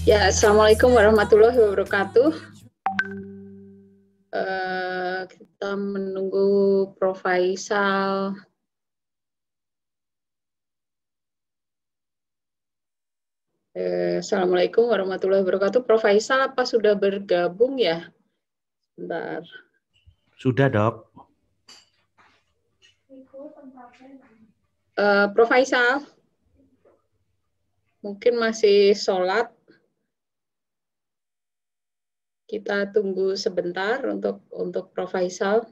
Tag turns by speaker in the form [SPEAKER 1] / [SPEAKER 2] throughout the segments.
[SPEAKER 1] Ya, Assalamualaikum warahmatullahi wabarakatuh. Kita menunggu Prof. Faisal. Assalamualaikum warahmatullahi wabarakatuh. Prof. Faisal apa sudah bergabung ya? Bentar.
[SPEAKER 2] Sudah, Dok.
[SPEAKER 1] Prof. Faisal, mungkin masih sholat. Kita tunggu sebentar untuk Prof. Faisal.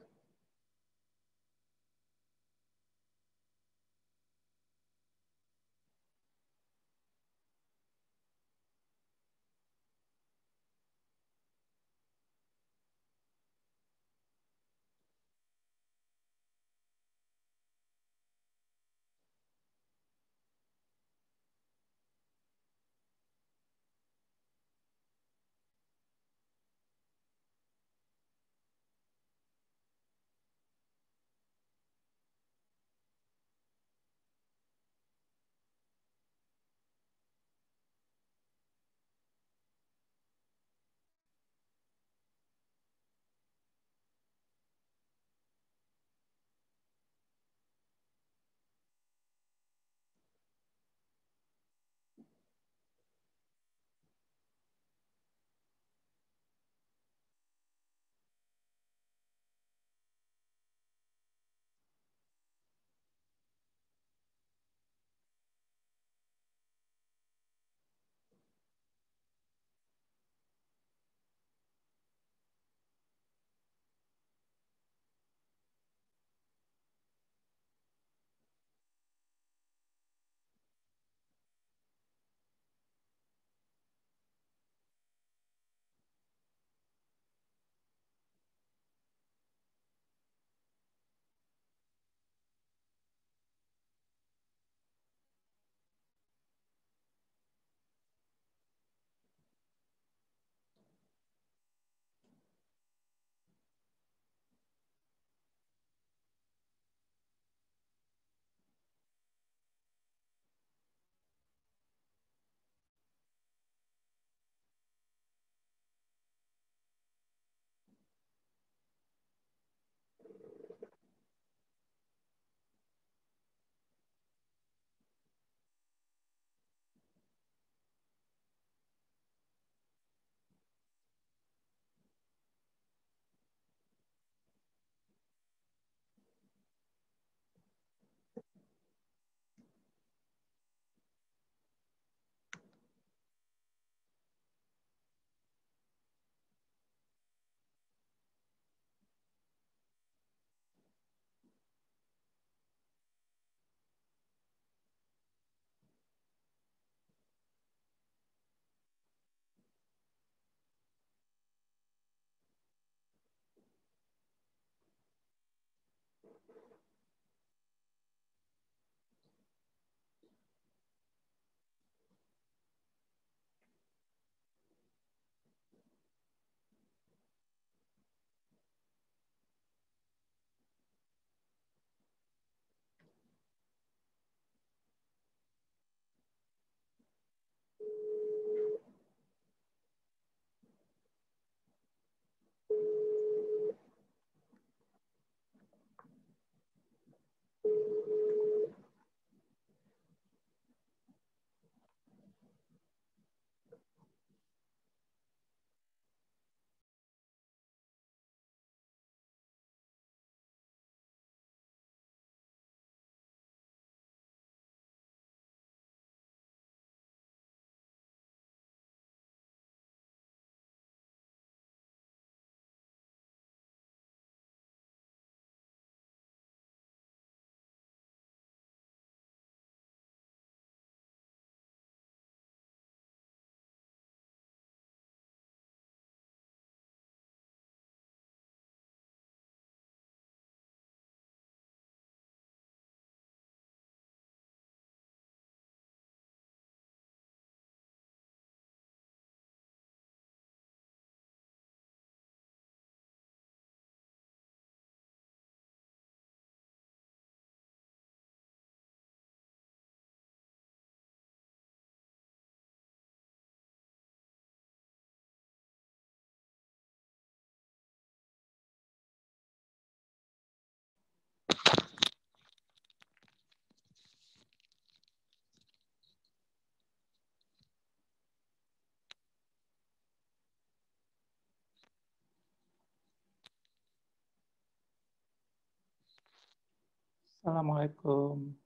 [SPEAKER 3] Assalamualaikum.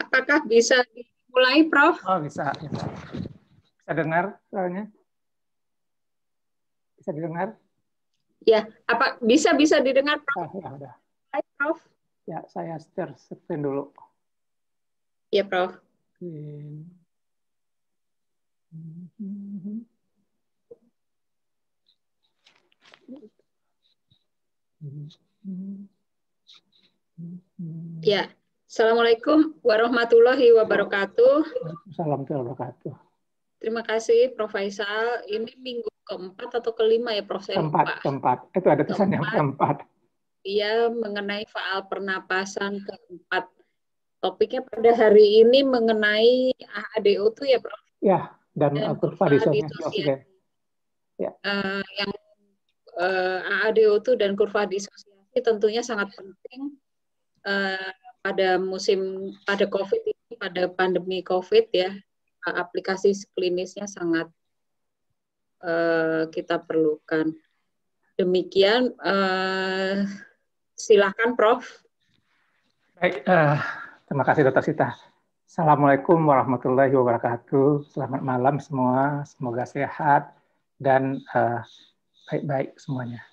[SPEAKER 1] Apakah bisa dimulai, Prof?
[SPEAKER 3] Oh, bisa. Bisa dengar suaranya? Bisa didengar?
[SPEAKER 1] Ya, apa bisa didengar, Prof?
[SPEAKER 3] Udah.
[SPEAKER 1] Hai, Prof.
[SPEAKER 3] Ya, saya share screen dulu.
[SPEAKER 1] Ya, Prof. Ya, Assalamualaikum warahmatullahi wabarakatuh.
[SPEAKER 3] Assalamualaikum warahmatullahi wabarakatuh.
[SPEAKER 1] Terima kasih, Prof. Faisal. Ini minggu keempat atau kelima ya, Prof?
[SPEAKER 3] Keempat. Itu ada tulisan yang keempat.
[SPEAKER 1] Iya, mengenai faal pernapasan keempat. Topiknya pada hari ini mengenai AHDO2 ya, Prof?
[SPEAKER 3] Ya, dan kurva disosiasi oksigen.
[SPEAKER 1] Ya. Yang AHDO2 dan kurva disosiasi tentunya sangat penting pada COVID ini, pada pandemi COVID ya, aplikasi klinisnya sangat kita perlukan. Demikian, silakan Prof.
[SPEAKER 3] Baik, terima kasih Dr. Sita. Assalamualaikum warahmatullahi wabarakatuh. Selamat malam semua, semoga sehat dan baik-baik semuanya.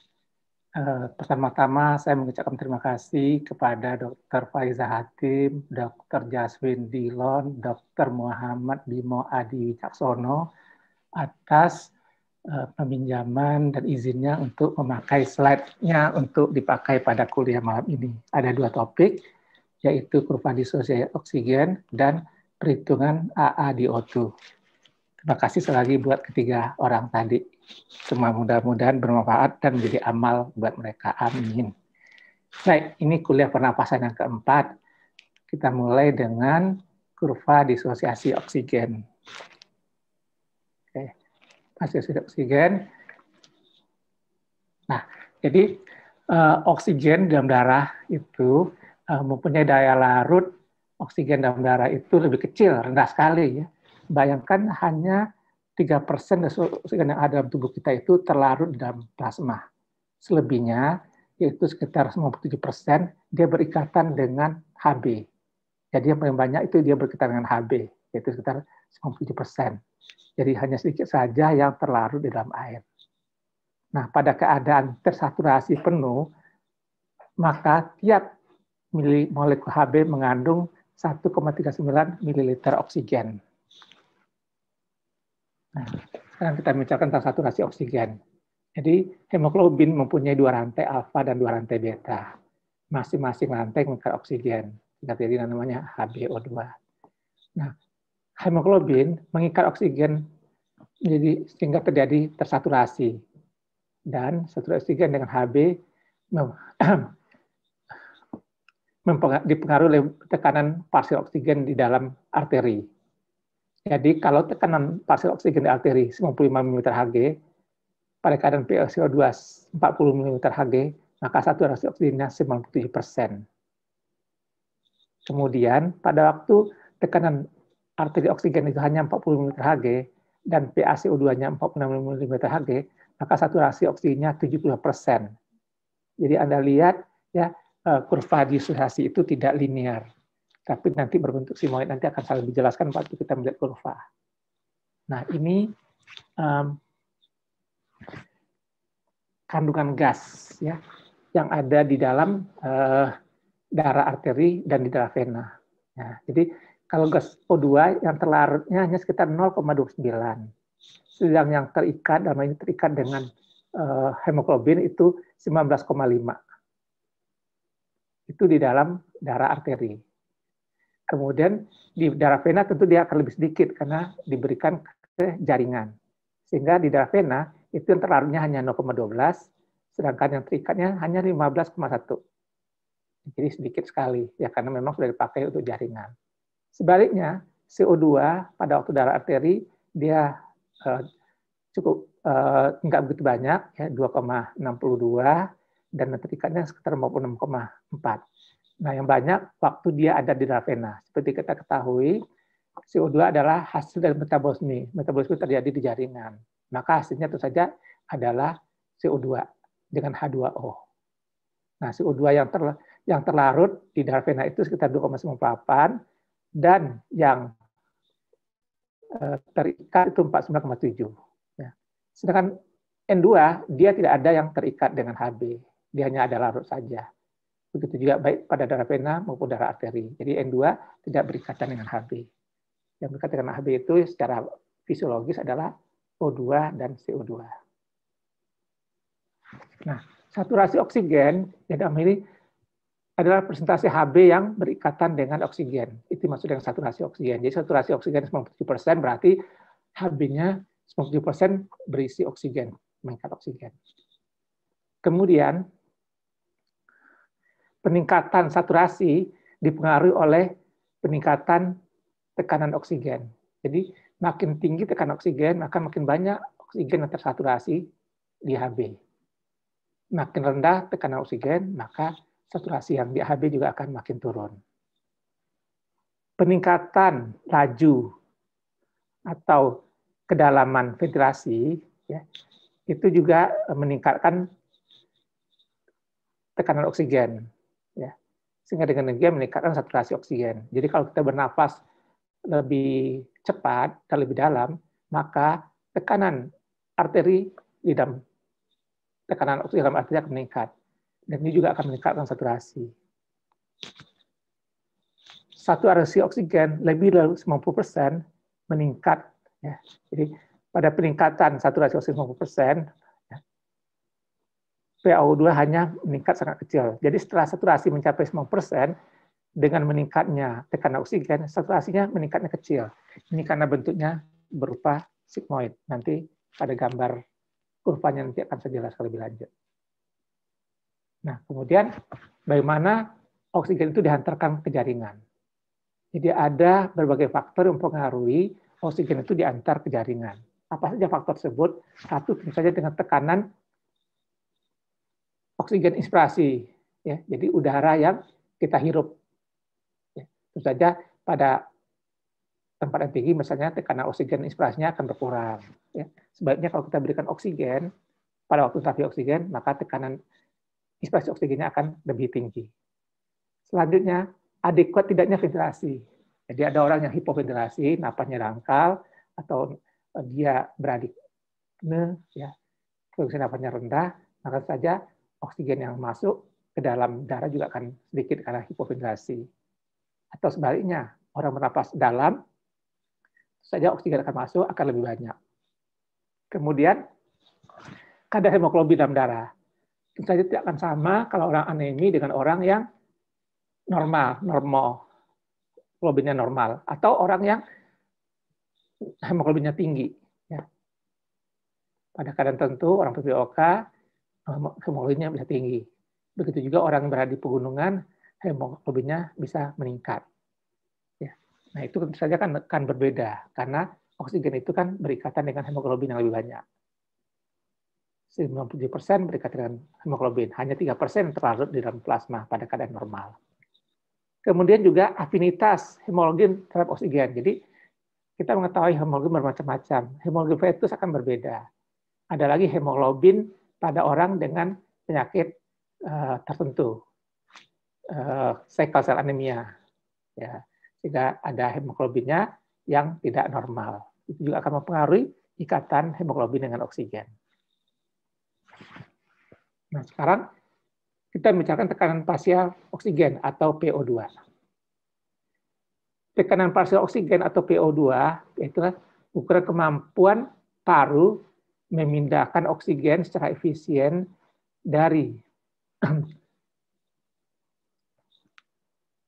[SPEAKER 3] Pertama-tama saya mengucapkan terima kasih kepada Dr. Faiza Hatim, Dr. Jaswin Dilon, Dr. Muhammad Bimo Adi Wicaksono atas peminjaman dan izinnya untuk memakai slide-nya untuk dipakai pada kuliah malam ini. Ada dua topik, yaitu kurva disosiasi oksigen dan perhitungan AADO2. Terima kasih sekali lagi buat ketiga orang tadi. Semua mudah-mudahan bermanfaat dan menjadi amal buat mereka. Amin. Baik, ini kuliah pernapasan yang keempat. Kita mulai dengan kurva disosiasi oksigen. Oke, disosiasi oksigen. Nah, jadi oksigen dalam darah itu mempunyai daya larut oksigen dalam darah itu lebih kecil, rendah sekali ya. Bayangkan hanya 3% oksigen yang ada dalam tubuh kita itu terlarut di dalam plasma. Selebihnya, yaitu sekitar 97%, dia berikatan dengan Hb. Jadi yang paling banyak itu dia berikatan dengan Hb, yaitu sekitar 97%. Jadi hanya sedikit saja yang terlarut di dalam air. Nah, pada keadaan tersaturasi penuh, maka tiap molekul Hb mengandung 1,39 ml oksigen. Nah, sekarang kita bicarakan tentang saturasi oksigen. Jadi hemoglobin mempunyai dua rantai alfa dan dua rantai beta. Masing-masing rantai mengikat oksigen. Jadi namanya HbO2. Nah, hemoglobin mengikat oksigen sehingga terjadi tersaturasi. Dan saturasi oksigen dengan Hb dipengaruhi oleh tekanan parsial oksigen di dalam arteri. Jadi kalau tekanan parsial oksigen di arteri 95 ml Hg, pada keadaan PaCO2 40 ml Hg, maka saturasi oksigennya 97%. Kemudian pada waktu tekanan arteri oksigen itu hanya 40 ml Hg dan PaCO2-nya 46 ml Hg, maka saturasi oksigennya 70%. Jadi Anda lihat ya, kurva disosiasi itu tidak linear, tapi nanti berbentuk simoid. Nanti akan saya lebih jelaskan waktu kita melihat kurva. Nah, ini kandungan gas ya yang ada di dalam darah arteri dan di darah vena. Nah, jadi kalau gas O2 yang terlarutnya hanya sekitar 0,29, sedang yang terikat, dalam ini terikat dengan hemoglobin itu 19,5. Itu di dalam darah arteri. Kemudian di darah vena tentu dia akan lebih sedikit karena diberikan ke jaringan. Sehingga di darah vena itu yang terlarutnya hanya 0,12, sedangkan yang terikatnya hanya 15,1. Jadi sedikit sekali, ya karena memang sudah dipakai untuk jaringan. Sebaliknya, CO2 pada waktu darah arteri dia cukup nggak begitu banyak, ya 2,62, dan yang terikatnya sekitar 56,4. Nah, yang banyak waktu dia ada di darah vena. Seperti kita ketahui, CO2 adalah hasil dari metabolisme. Metabolisme terjadi di jaringan. Maka hasilnya tentu saja adalah CO2. dengan H2O. Nah, CO2 yang terlarut di darah vena itu sekitar 2,98 dan yang terikat itu 49,7. Ya. Sedangkan N2 dia tidak ada yang terikat dengan Hb, dia hanya ada larut saja. Begitu juga baik pada darah vena maupun darah arteri. Jadi N2 tidak berikatan dengan Hb. Yang berikatan dengan Hb itu secara fisiologis adalah O2 dan CO2. Nah, saturasi oksigen dalam ini adalah presentasi Hb yang berikatan dengan oksigen. Itu maksud dengan saturasi oksigen. Jadi saturasi oksigen 97% berarti Hb-nya 97% berisi oksigen, mengikat oksigen. Kemudian peningkatan saturasi dipengaruhi oleh peningkatan tekanan oksigen. Jadi makin tinggi tekanan oksigen, maka makin banyak oksigen yang tersaturasi di Hb. Makin rendah tekanan oksigen, maka saturasi yang di Hb juga akan makin turun. Peningkatan laju atau kedalaman ventilasi ya, itu juga meningkatkan tekanan oksigen, ya, sehingga dengan demikian meningkatkan saturasi oksigen. Jadi kalau kita bernapas lebih cepat dan lebih dalam, maka tekanan arteri di dalam tekanan oksigen dalam arteri akan meningkat. Dan ini juga akan meningkatkan saturasi. Saturasi oksigen lebih dari 90% meningkat. Ya. Jadi pada peningkatan saturasi oksigen 50%, ya, PaO2 hanya meningkat sangat kecil. Jadi setelah saturasi mencapai 90%, dengan meningkatnya tekanan oksigen, saturasinya meningkatnya kecil. Ini karena bentuknya berupa sigmoid. Nanti pada gambar kurvanya nanti akan saya jelaskan lebih lanjut. Nah, kemudian bagaimana oksigen itu dihantarkan ke jaringan. Jadi ada berbagai faktor yang mempengaruhi oksigen itu diantar ke jaringan. Apa saja faktor tersebut? Satu tentu saja dengan tekanan oksigen inspirasi. Ya, jadi udara yang kita hirup. Ya, tentu saja pada tempat yang tinggi, misalnya tekanan oksigen inspirasinya akan berkurang. Ya, sebaiknya kalau kita berikan oksigen, pada waktu terapi oksigen, maka tekanan inspirasi oksigennya akan lebih tinggi. Selanjutnya, adekuat tidaknya ventilasi. Jadi ada orang yang hipoventilasi, napasnya dangkal, atau dia beradikne, ya, fungsi napasnya rendah, maka saja oksigen yang masuk ke dalam darah juga akan sedikit karena hipoventilasi. Atau sebaliknya, orang bernapas dalam, saja oksigen akan masuk akan lebih banyak. Kemudian, kadar hemoglobin dalam darah. Tentu saja tidak akan sama kalau orang anemi dengan orang yang normal, hemoglobinnya normal, atau orang yang hemoglobinnya tinggi. Ya. Pada keadaan tertentu, orang PPOK, hemoglobinnya bisa tinggi. Begitu juga orang yang berada di pegunungan, hemoglobinnya bisa meningkat. Ya. Nah, itu tentu saja kan berbeda, karena oksigen itu kan berikatan dengan hemoglobin yang lebih banyak. 97% berikatan dengan hemoglobin, hanya 3% terlarut di dalam plasma pada keadaan normal. Kemudian juga afinitas hemoglobin terhadap oksigen. Jadi kita mengetahui hemoglobin bermacam-macam. Hemoglobin fetus akan berbeda. Ada lagi hemoglobin pada orang dengan penyakit tertentu, sickle cell anemia. Ya, sehingga ada hemoglobinnya yang tidak normal. Itu juga akan mempengaruhi ikatan hemoglobin dengan oksigen. Nah, sekarang kita bicarakan tekanan parsial oksigen atau PO2. Tekanan parsial oksigen atau PO2 yaitu ukuran kemampuan paru memindahkan oksigen secara efisien dari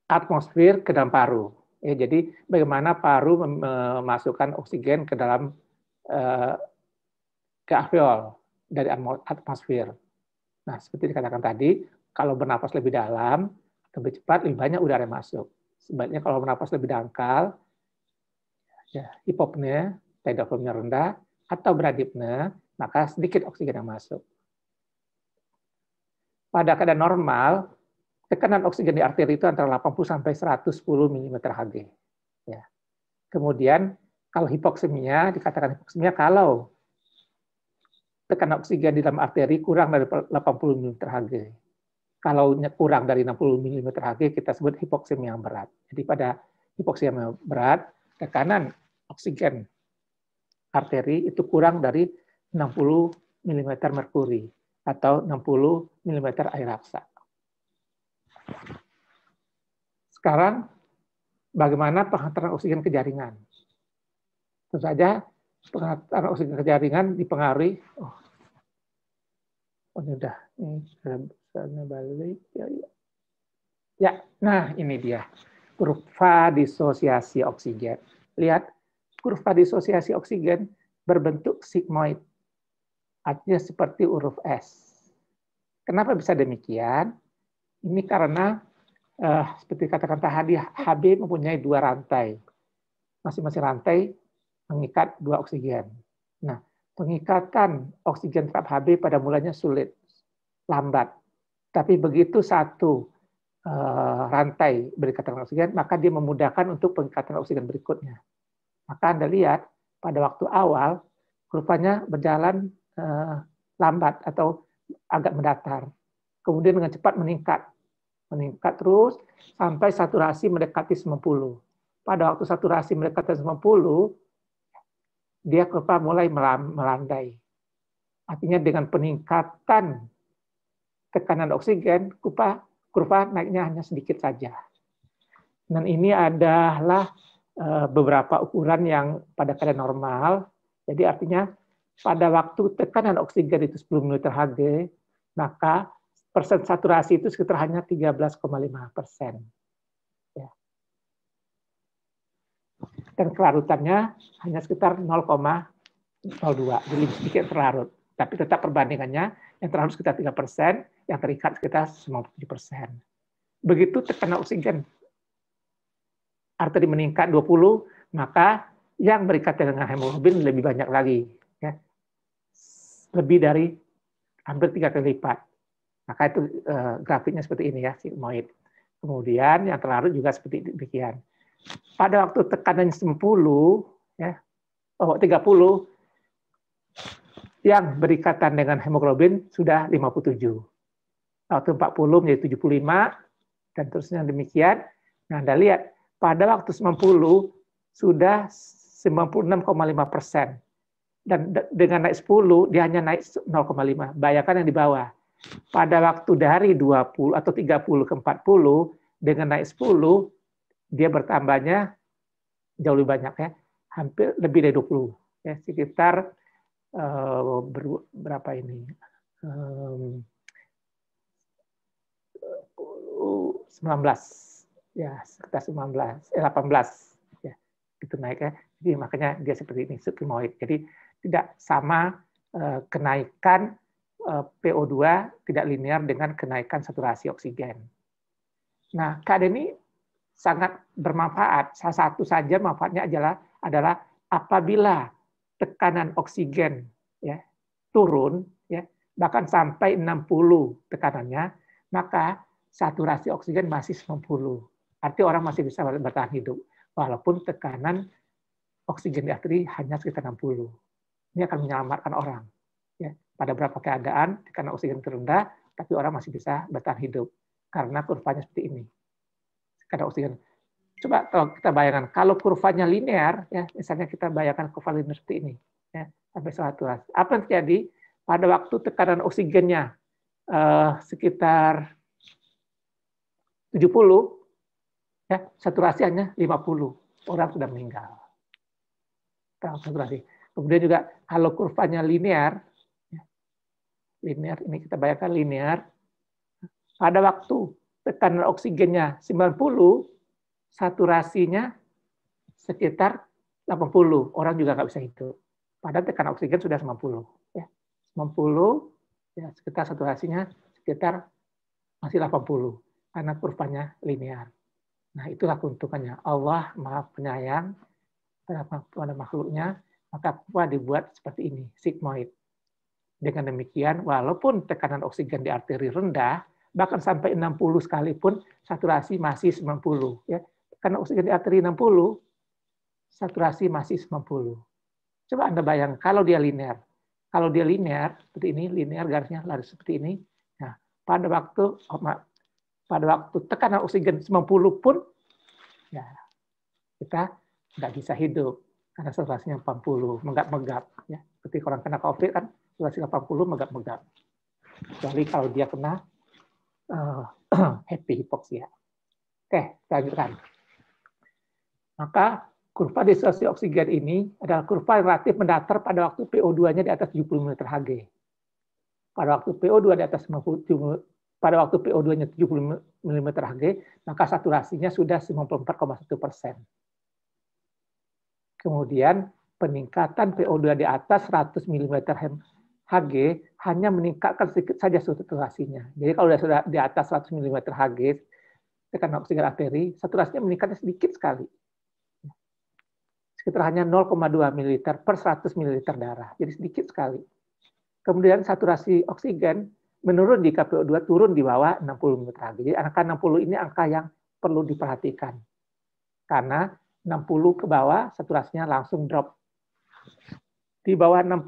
[SPEAKER 3] atmosfer ke dalam paru. Ya, jadi bagaimana paru memasukkan oksigen ke dalam ke alveol dari atmosfer. Nah, seperti dikatakan tadi, kalau bernapas lebih dalam, lebih cepat, lebih banyak udara yang masuk. Sebaliknya kalau bernapas lebih dangkal, ya, hipopne, diafragmanya rendah, atau beradipne, maka sedikit oksigen yang masuk. Pada keadaan normal, tekanan oksigen di arteri itu antara 80 sampai 110 mmHg. Ya. Kemudian kalau hipoksemia, dikatakan hipoksemia kalau tekanan oksigen di dalam arteri kurang dari 80 mm Hg. Kalau kurang dari 60 mm Hg, kita sebut hipoksemia yang berat. Jadi pada hipoksemia berat, tekanan oksigen arteri itu kurang dari 60 mm merkuri atau 60 mm air raksa. Sekarang, bagaimana penghantaran oksigen ke jaringan? Tentu saja, penghantaran oksigen ke jaringan dipengaruhi. Ini udah, ini balik. Ya, nah ini dia kurva disosiasi oksigen. Lihat, kurva disosiasi oksigen berbentuk sigmoid, artinya seperti huruf S. Kenapa bisa demikian? Ini karena seperti katakan tadi, Hb mempunyai 2 rantai. Masing-masing rantai mengikat 2 oksigen. Nah, pengikatan oksigen terhadap Hb pada mulanya sulit, lambat. Tapi begitu satu rantai berikatan oksigen, maka dia memudahkan untuk pengikatan oksigen berikutnya. Maka Anda lihat, pada waktu awal, kurvanya berjalan lambat atau agak mendatar. Kemudian dengan cepat meningkat terus sampai saturasi mendekati 90. Pada waktu saturasi mendekati 90, dia kurva mulai melandai. Artinya dengan peningkatan tekanan oksigen, kurva naiknya hanya sedikit saja. Dan ini adalah beberapa ukuran yang pada keadaan normal. Jadi artinya pada waktu tekanan oksigen itu 10 ml Hg, maka persen saturasi itu sekitar hanya 13,5%. Ya. Dan kelarutannya hanya sekitar 0,02, jadi sedikit terlarut. Tapi tetap perbandingannya yang terlarut sekitar 3%, yang terikat sekitar 97%. Begitu tekanan oksigen arteri meningkat 20, maka yang berikat dengan hemoglobin lebih banyak lagi. Ya. Lebih dari hampir 3 kali lipat. Maka itu grafiknya seperti ini ya, sigmoid. Kemudian yang terlarut juga seperti demikian. Pada waktu tekanan 90, ya, 30, yang berikatan dengan hemoglobin sudah 57. Waktu 40 menjadi 75, dan terusnya demikian. Nah, Anda lihat, pada waktu 90 sudah 96,5%. Dan dengan naik 10, dia hanya naik 0,5. Bayangkan yang di bawah. Pada waktu dari 20 atau 30 ke 40, dengan naik 10, dia bertambahnya jauh lebih banyak ya, hampir lebih dari 20, ya, sekitar berapa ini? 19, ya sekitar 18, ya itu naik ya. Jadi makanya dia seperti ini, sigmoid. Jadi tidak sama kenaikan PO2 tidak linear dengan kenaikan saturasi oksigen. Nah, keadaan ini sangat bermanfaat. Salah satu saja manfaatnya adalah apabila tekanan oksigen ya turun ya bahkan sampai 60 tekanannya, maka saturasi oksigen masih 90. Artinya orang masih bisa bertahan hidup walaupun tekanan oksigen di arteri hanya sekitar 60. Ini akan menyelamatkan orang. Ya, pada beberapa keadaan tekanan oksigen terendah, tapi orang masih bisa bertahan hidup karena kurvanya seperti ini. Tekanan oksigen. Coba kalau kita bayangkan, kalau kurvanya linear, ya misalnya kita bayangkan kurva linear seperti ini, ya sampai saturasi. Apa yang terjadi pada waktu tekanan oksigennya sekitar 70, ya saturasi hanya 50, orang sudah meninggal. Saturasi. Kemudian juga kalau kurvanya linear, ini kita bayangkan linear, pada waktu tekanan oksigennya 90, saturasinya sekitar 80, orang juga nggak bisa hidup. Padahal tekanan oksigen sudah 90. Ya. 90, ya, sekitar saturasinya sekitar masih 80, karena kurvanya linear. Nah itulah keuntungannya. Allah Maha Penyayang pada makhluknya, maka kurva dibuat seperti ini, sigmoid. Dengan demikian, walaupun tekanan oksigen di arteri rendah, bahkan sampai 60 sekalipun, saturasi masih 90. Ya. Tekanan oksigen di arteri 60, saturasi masih 90. Coba Anda bayangkan, kalau dia linear, Kalau dia linear seperti ini, linear garisnya lari seperti ini. Nah, pada waktu tekanan oksigen 90 pun, ya kita nggak bisa hidup karena saturasinya 40, menggap-menggap. Ya, seperti orang kena COVID kan, saturasi 80 menggap-menggap. Kecuali kalau dia kena happy hipoksia. Oke, kita lanjutkan. Maka kurva dissosiasi oksigen ini adalah kurva yang relatif mendatar pada waktu PO2-nya di atas 70 mm Hg. Pada waktu PO2 di atas 50, pada waktu PO2-nya 70 mm Hg, maka saturasinya sudah 94,1%. Kemudian peningkatan PO2 di atas 100 mm Hg hanya meningkatkan sedikit saja saturasinya. Jadi kalau sudah di atas 100 mm Hg, tekanan oksigen arteri, saturasinya meningkatnya sedikit sekali. Sekitar hanya 0,2 ml per 100 ml darah. Jadi sedikit sekali. Kemudian saturasi oksigen menurun jika PO2 turun di bawah 60 ml Hg. Jadi angka 60 ini angka yang perlu diperhatikan. Karena 60 ke bawah saturasinya langsung drop. Di bawah 60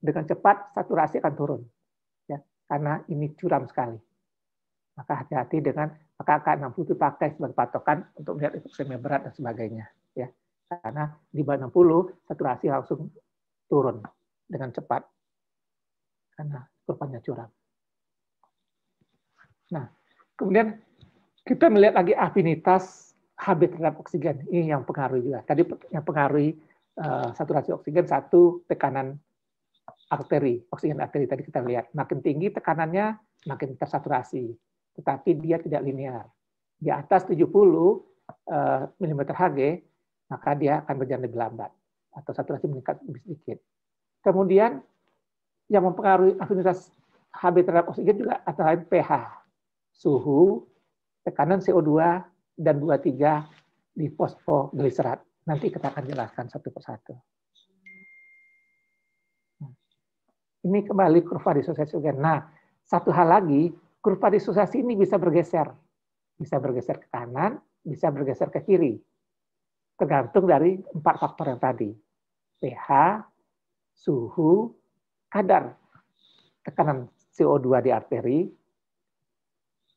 [SPEAKER 3] dengan cepat saturasi akan turun. Ya, karena ini curam sekali. Maka hati-hati dengan angka 60 dipakai sebagai patokan untuk melihat hipoksemia berat dan sebagainya. Ya. Karena di bawah 60 saturasi langsung turun dengan cepat karena kurvanya curam. Nah, kemudian kita melihat lagi afinitas Hb terhadap oksigen. Ini yang pengaruh juga. Tadi yang pengaruhi saturasi oksigen satu, tekanan arteri, oksigen arteri tadi kita lihat. Makin tinggi tekanannya, makin tersaturasi. Tetapi dia tidak linear. Di atas 70 mm Hg, maka dia akan berjalan lebih lambat atau saturasi meningkat lebih sedikit. Kemudian yang mempengaruhi afinitas Hb terhadap oksigen juga antara lain pH, suhu, tekanan CO2 dan 2,3 di fosfogliserat. Nanti kita akan jelaskan satu persatu. Ini kembali kurva disosiasi oksigen. Nah, satu hal lagi, kurva disosiasi ini bisa bergeser. Bisa bergeser ke kanan, bisa bergeser ke kiri. Tergantung dari 4 faktor yang tadi. pH, suhu, kadar tekanan CO2 di arteri,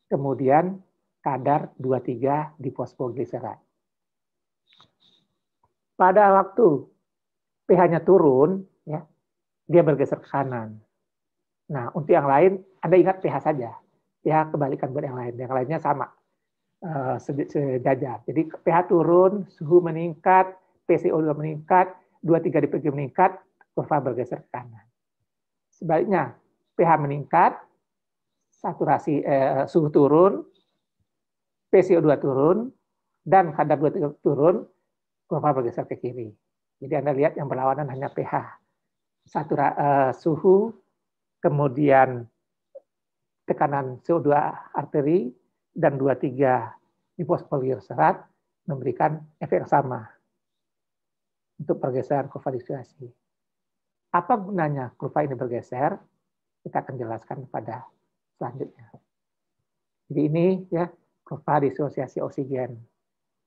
[SPEAKER 3] kemudian kadar 2,3 di fosfogliserat. Pada waktu pH-nya turun, ya, dia bergeser ke kanan. Nah, untuk yang lain, Anda ingat pH saja. pH kebalikan buat yang lain. Yang lainnya sama. Sejajar. Jadi pH turun, suhu meningkat, PCO2 meningkat, 2,3 di PG meningkat, kurva bergeser ke kanan. Sebaliknya, pH meningkat, saturasi suhu turun, PCO2 turun, dan kadar 2,3 turun, kurva bergeser ke kiri. Jadi Anda lihat yang berlawanan hanya pH. Suhu, kemudian tekanan CO2 arteri, dan 2,3 di fosfogliserat memberikan efek yang sama untuk pergeseran kurva disosiasi. Apa gunanya kurva ini bergeser? Kita akan jelaskan pada selanjutnya. Jadi ini ya kurva disosiasi oksigen.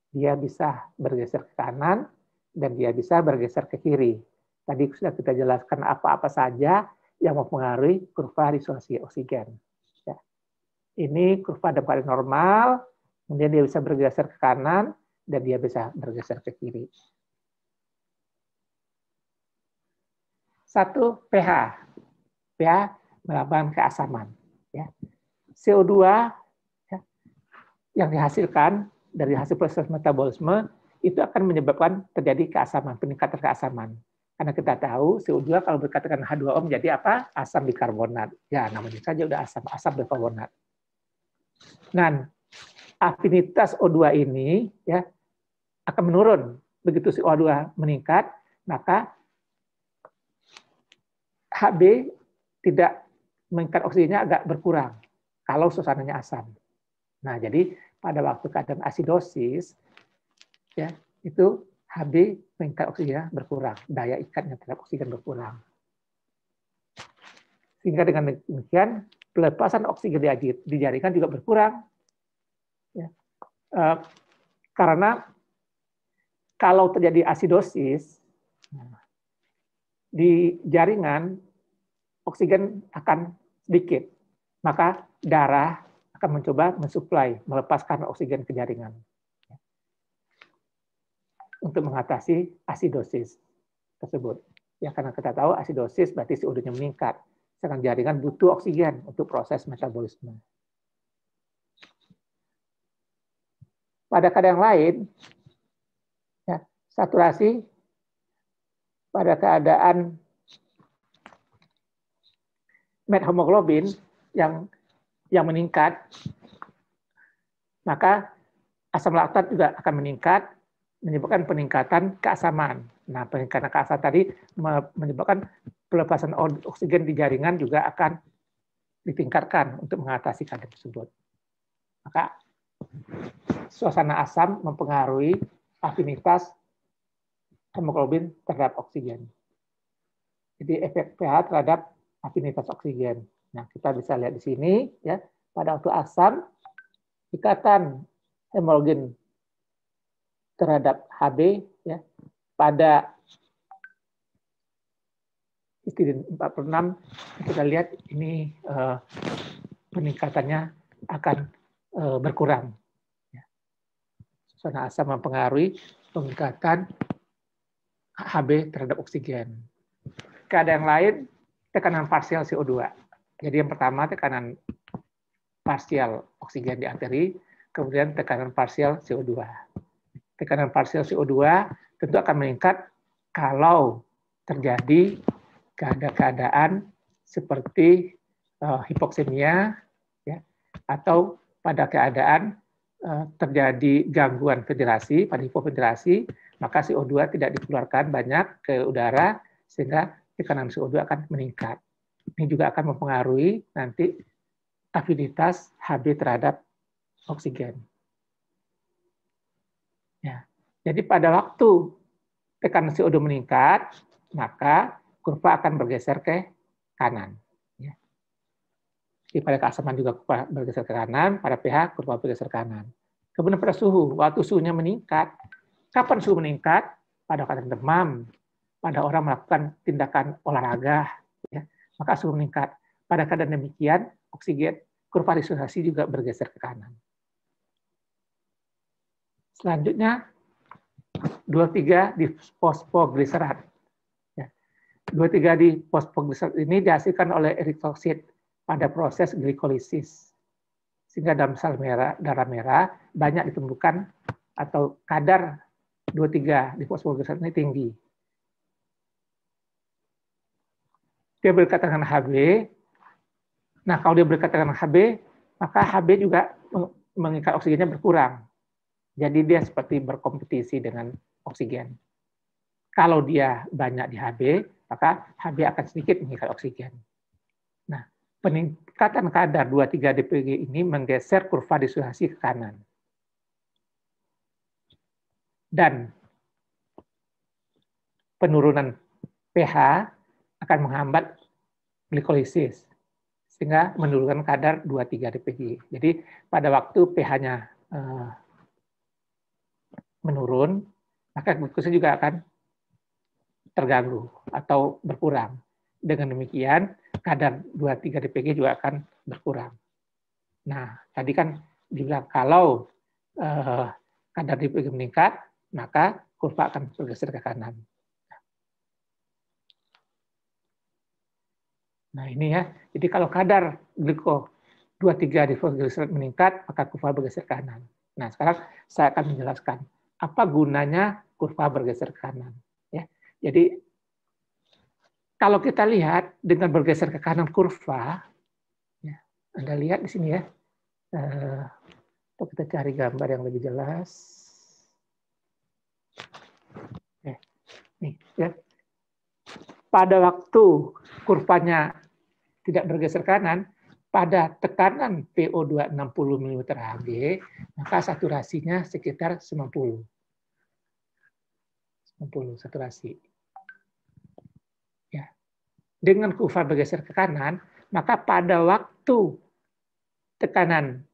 [SPEAKER 3] Dia bisa bergeser ke kanan dan dia bisa bergeser ke kiri. Tadi sudah kita jelaskan apa-apa saja yang mempengaruhi kurva disosiasi oksigen. Ini kurva dalam keadaan normal, kemudian dia bisa bergeser ke kanan, dan dia bisa bergeser ke kiri. Satu, pH. pH melambangkan keasaman. Ya. CO2 ya, yang dihasilkan dari hasil proses metabolisme itu akan menyebabkan terjadi keasaman, peningkatan keasaman. Karena kita tahu CO2 kalau berkaitan dengan H2O menjadi apa? Asam bikarbonat. Ya, namanya saja udah asam bikarbonat. Nah, afinitas O2 ini ya akan menurun. Begitu si O2 meningkat, maka Hb tidak meningkat, oksigennya agak berkurang kalau suasananya asam. Nah, jadi pada waktu keadaan asidosis ya itu Hb meningkat, oksigennya berkurang, daya ikatnya terhadap oksigen berkurang. Sehingga dengan demikian pelepasan oksigen di jaringan juga berkurang. Ya. Karena kalau terjadi asidosis di jaringan oksigen akan sedikit. Maka darah akan mencoba mensuplai, melepaskan oksigen ke jaringan untuk mengatasi asidosis tersebut. Ya, karena kita tahu asidosis berarti CO2-nya meningkat. Sedangkan jaringan butuh oksigen untuk proses metabolisme. Pada keadaan lain, ya, saturasi pada keadaan methemoglobin yang meningkat, maka asam laktat juga akan meningkat, menyebabkan peningkatan keasaman. Nah, peningkatan keasaman tadi menyebabkan pelepasan oksigen di jaringan juga akan ditingkatkan untuk mengatasi kadar tersebut. Maka suasana asam mempengaruhi afinitas hemoglobin terhadap oksigen. Jadi efek pH terhadap afinitas oksigen. Nah, kita bisa lihat di sini ya, pada waktu asam ikatan hemoglobin terhadap Hb ya, pada histidin 46 kita lihat ini peningkatannya akan berkurang. Suasana asam mempengaruhi peningkatan Hb terhadap oksigen. Keadaan lain, tekanan parsial CO2. Jadi yang pertama tekanan parsial oksigen di arteri, kemudian tekanan parsial CO2. Tekanan parsial CO2 tentu akan meningkat kalau terjadi keadaan seperti hipoksemia, ya, atau pada keadaan terjadi gangguan ventilasi, pada hipoventilasi, maka CO2 tidak dikeluarkan banyak ke udara, sehingga tekanan CO2 akan meningkat. Ini juga akan mempengaruhi nanti afinitas Hb terhadap oksigen. Ya. Jadi pada waktu tekanan CO2 meningkat, maka kurva akan bergeser ke kanan. Ya. Jadi pada keasaman juga kurva bergeser ke kanan, pada pH kurva bergeser ke kanan. Kemudian pada suhu, waktu suhunya meningkat, kapan suhu meningkat? Pada keadaan demam, pada orang melakukan tindakan olahraga, ya, maka suhu meningkat. Pada keadaan demikian, oksigen, kurva disulfurasi juga bergeser ke kanan. Selanjutnya, 23 di fosfogliserat. Ya. 23 di fosfogliserat ini dihasilkan oleh erythrosit pada proses glikolisis. Sehingga dalam sel merah, darah merah banyak ditemukan atau kadar 23 di fosfogliserat ini tinggi. Dia berkaitan dengan Hb. Nah, kalau dia berkaitan dengan Hb, maka Hb juga mengikat oksigennya berkurang. Jadi dia seperti berkompetisi dengan oksigen. Kalau dia banyak di Hb, maka Hb akan sedikit mengikat oksigen. Nah, peningkatan kadar 23 dpg ini menggeser kurva disulfurasi ke kanan. Dan penurunan pH akan menghambat glikolisis, sehingga menurunkan kadar 23 dpg. Jadi pada waktu pH-nya menurun, maka glukosanya juga akan terganggu atau berkurang. Dengan demikian, kadar 23 dpg juga akan berkurang. Nah, tadi kan dibilang kalau kadar dpg meningkat, maka kurva akan bergeser ke kanan. Nah, ini ya. Jadi kalau kadar gliko 23 di fosfogliserat meningkat, maka kurva bergeser ke kanan. Nah, sekarang saya akan menjelaskan apa gunanya kurva bergeser ke kanan. Ya. Jadi kalau kita lihat dengan bergeser ke kanan kurva, ya, Anda lihat di sini ya. Kita cari gambar yang lebih jelas. Nih, ya. Pada waktu kurvanya tidak bergeser kanan, pada tekanan PO2 60 ml/Hg, maka saturasinya sekitar 90 saturasi. Ya. Dengan kurva bergeser ke kanan, maka pada waktu tekanan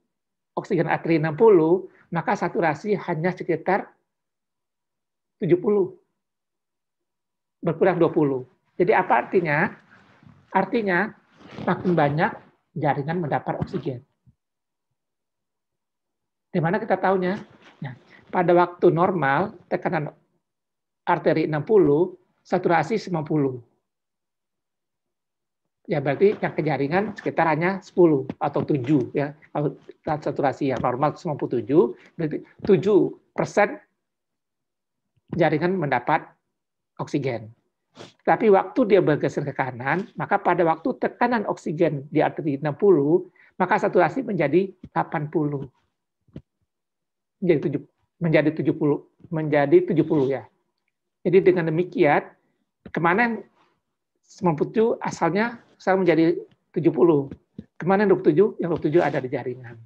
[SPEAKER 3] oksigen arteri 60, maka saturasi hanya sekitar 70. Berkurang 20. Jadi apa artinya? Artinya, makin banyak jaringan mendapat oksigen. Di mana kita tahunya? Nah, pada waktu normal, tekanan arteri 60, saturasi 90. Ya berarti yang ke jaringan sekitar hanya 10 atau 7 ya. Kalau saturasi yang normal 97, berarti 7% jaringan mendapat oksigen. Tapi waktu dia bergeser ke kanan, maka pada waktu tekanan oksigen di arteri 60, maka saturasi menjadi 80. Menjadi 70 ya. Jadi dengan demikian, kemana 97 asalnya sekarang menjadi 70. Kemana 27? Yang 27 ada di jaringan.